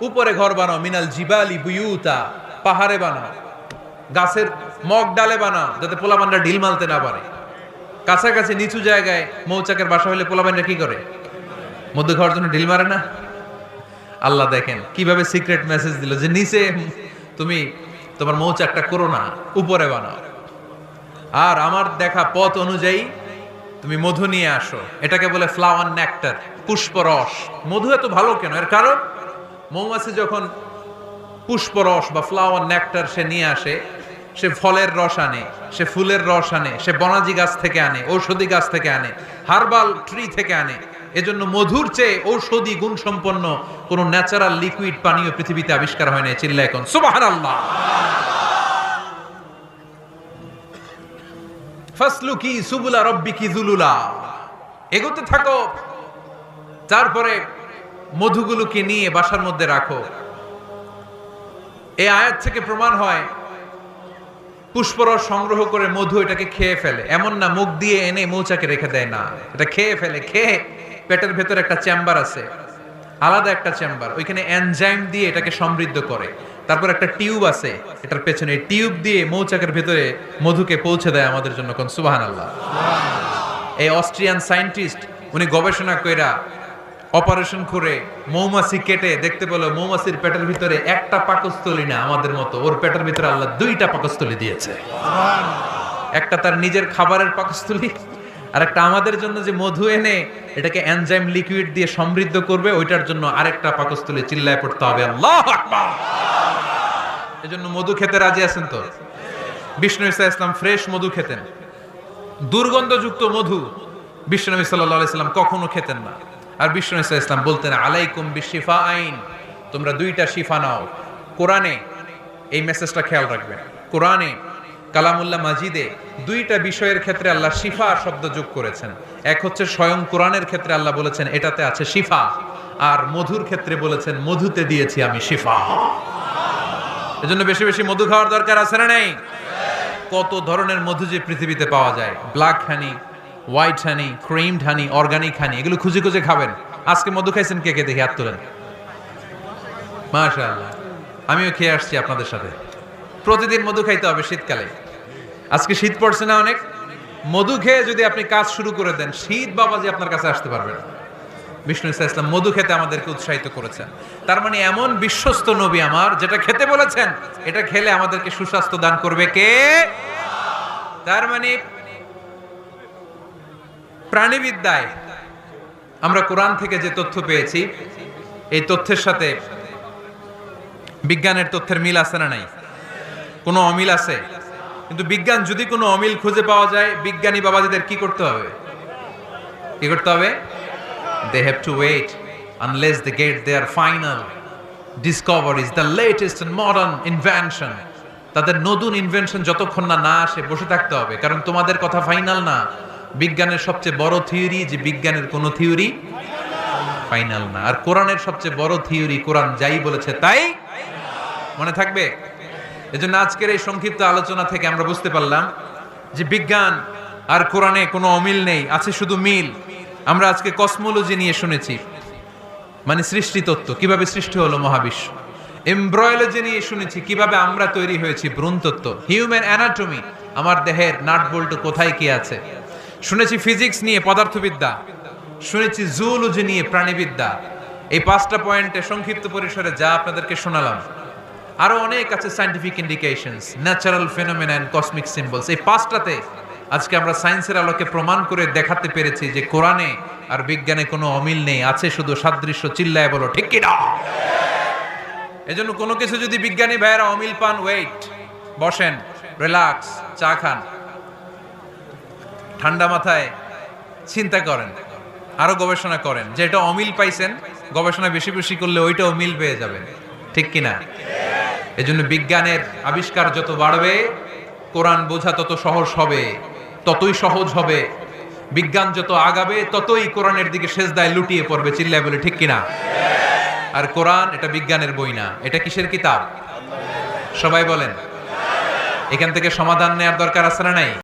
উপরে ঘর বানাও। মিনাল জিবালি বুয়ুতা, পাহাড়ে বানাও, গাছের মগ ডালে বানাও, যাতে পোলাপানরা ঢিল মারতে না পারে। কাছাকাছি নিচু জায়গায় মৌচাকের বাসা হলে পোলাপানরা কি করে? মধ্যে খাওয়ার জন্য ঢিল মারে না? আল্লাহ দেখেন কিভাবে সিক্রেট মেসেজ দিল যে নিচে তুমি তোমার মৌচাকটা করো না, উপরে বানাও। আর আমার দেখা পথ অনুযায়ী তুমি মধু নিয়ে আসো। এটাকে বলে ফ্লাওয়ার নেক্টার, পুষ্পরস। মধু এত ভালো কেন? এর কারণ মৌমাছি যখন পুষ্পরস বা ফ্লাওয়ার নেক্টার সে নিয়ে আসে, সে ফলের রস আনে, সে ফুলের রস আনে, সে বনাজি গাছ থেকে আনে, ঔষধি গাছ থেকে আনে, হার্বাল ট্রি থেকে আনে। এজন্য মধুর চেয়ে ঔষধি গুণ সম্পন্ন কোন ন্যাচারাল লিকুইড পানীয় পৃথিবীতে আবিষ্কার হয় না। চিল্লায় কোন সুবহানাল্লাহ। ফাসলুকি সুবুলা রব্বিকি যুলুলা, এগোতে থাকো। তারপরে মধুগুলোকে নিয়ে বাসার মধ্যে রাখো। এই আয়াত থেকে প্রমাণ হয় পুষ্পরস সংগ্রহ করে মধু এটাকে খেয়ে ফেলে, এমন না মুখ দিয়ে এনে মৌচাকে রেখে দেয়, না, এটা খেয়ে ফেলে। খেয়ে পেটের ভেতর একটা চেম্বার আছে, আলাদা একটা চেম্বার, ওইখানে এনজাইম দিয়ে এটাকে সমৃদ্ধ করে। তারপর একটা টিউব আছে এটার পেছনে, এই টিউব দিয়ে মৌচাকের ভেতরে মধুকে পৌঁছে দেয় আমাদের জন্য। কোন সুবহানাল্লাহ। এই অস্ট্রিয়ান সায়েন্টিস্ট উনি গবেষণা কইরা অপারেশন করে মৌমাছি কেটে দেখতে পেলো মৌমাছির পেটের ভিতরে একটা পাকস্থলী না আমাদের মতো, ওর পেটের ভিতরে আল্লাহ 2টা পাকস্থলী দিয়েছে। একটা তার নিজের খাবারের পাকস্থলী, আর একটা আমাদের জন্য যে মধু এনে এটাকে এনজাইম লিকুইড দিয়ে সমৃদ্ধ করবে, ওইটার জন্য আরেকটা পাকস্থলী। চিল্লায় পড়তে হবে আল্লাহু আকবার। এজন্য মধু খেতে রাজি আছেন তো? বিষ্ণু ঈসা ইসলাম ফ্রেশ মধু খেতেন, দুর্গন্ধযুক্ত মধু বিশ্বনবী সাল্লাল্লাহু আলাইহি সাল্লাম কখনো খেতেন না। আর বিষ্ণু ঈসা ইসলাম বলতেন আলাইকুম বিশিফাইন, তোমরা 2টা শিফা নাও। কোরআনে এই মেসেজটা খেয়াল রাখবেন, কোরআনে কালামুল্লাহ মাজিদে 2টা বিষয়ের ক্ষেত্রে আল্লাহ শিফা শব্দ যোগ করেছেন। এক হচ্ছে স্বয়ং কোরআনের ক্ষেত্রে আল্লাহ বলেছেন এটাতে আছে শিফা, আর মধুর ক্ষেত্রে বলেছেন মধুতে দিয়েছি আমি শিফা। এজন্য বেশি বেশি মধু খাওয়ার দরকার আছে না নেই? কত ধরনের মধু যে পৃথিবীতে পাওয়া যায়, ব্ল্যাক হানি, হোয়াইট হানি, ক্রিমড হানি, অর্গানিক হানি, এগুলো খুঁজে খুঁজে খাবেন। আজকে মধু খাইছেন কে কে দেখি হাত তোলেন। মাশাআল্লাহ, আমিও খেয়ে আসছি আপনাদের সাথে। প্রতিদিন মধু খাইতে হবে শীতকালে। আজকে শীত পড়ছে না অনেক, মধু খেয়ে যদি আপনি কাজ শুরু করে দেন, শীত বাবাজি আপনার কাছে আসতে পারবে না। বিষ্ণু ইসা ইসলাম মধু খেতে আমাদেরকে উৎসাহিত করেছেন। তার মানে এমন বিশ্বস্ত নবী আমার, যেটা খেতে বলেছেন এটা খেলে আমাদেরকে সুস্বাস্থ্য দান করবে কে? তার মানে প্রাণীবিদ্যায় আমরা কোরআন থেকে যে তথ্য পেয়েছি, এই তথ্যের সাথে বিজ্ঞানের তথ্যের মিল আছে না নাই? কোনো অমিল আছে? কিন্তু বিজ্ঞান যদি কোনো অমিল খুঁজে পাওয়া যায়, বিজ্ঞানী বাবাজিদের কি করতে হবে? কি করতে হবে? They have to wait unless they get their final discoveries, the latest and modern invention. তাদের নতুন ইনভেনশন যতক্ষণ না আসে বসে থাকতে হবে, কারণ তোমাদের কথা ফাইনাল না। বিজ্ঞানের সবচেয়ে বড় থিওরি যে বিজ্ঞানের কোনো থিওরি ফাইনাল না, আর কোরআনের সবচেয়ে বড় থিওরি কোরআন যাই বলেছে তাই মনে থাকবে। এজন্য আজকের এই সংক্ষিপ্ত আলোচনা থেকে আমরা বুঝতে পারলাম যে বিজ্ঞান আর কোরআনে কোনো অমিল নেই, আছে শুধু মিল। আমরা আজকে কসমোলজি নিয়ে শুনেছি, মানে সৃষ্টি তত্ত্ব, কিভাবে সৃষ্টি হলো মহাবিশ্ব। এমব্রয়োলজি নিয়ে শুনেছি, কিভাবে আমরা তৈরি হয়েছি, ভ্রূণ তত্ত্ব। হিউম্যান অ্যানাটমি, আমার দেহের নাট বল্টু কোথায় কি আছে। শুনেছি ফিজিক্স নিয়ে, পদার্থবিদ্যা। শুনেছি জুওলজি নিয়ে, প্রাণীবিদ্যা। এই 5টা পয়েন্টে সংক্ষিপ্ত পরিসরে যা আপনাদেরকে শোনালাম, আরো অনেক আছে, scientific indications, natural phenomena and cosmic symbols. এই 5টাতে আজকে আমরা সায়েন্সের আলোকে প্রমাণ করে দেখাতে পেরেছি যে কোরআনে আর বিজ্ঞানে কোনো অমিল নেই, আছে শুধু সাদৃশ্য। চিল্লায় বলো ঠিক কি না? এজন্য কোনো কিছু যদি বিজ্ঞানী ভাইয়েরা অমিল পান, ওয়েট, বসেন, রিল্যাক্স, চা খান, ঠান্ডা মাথায় চিন্তা করেন, আরো গবেষণা করেন। যেটা অমিল পাইছেন, গবেষণা বেশি বেশি করলে ওইটাও মিল পেয়ে যাবেন, ঠিক কিনা? এজন্য বিজ্ঞানের আবিষ্কার যত বাড়বে, কোরআন বোঝা তত সহজ হবে, ততই সহজ হবে। বিজ্ঞান যত আগাবে, ততই কোরআনের দিকে সেজদায় লুটিয়ে পড়বে। চিল্লায় বলে ঠিক কিনা? আর কোরআন এটা বিজ্ঞানের বই না, এটা কিসের কিতাব? সবাই বলেন। এখান থেকে সমাধান নেওয়ার দরকার আছে না নাই?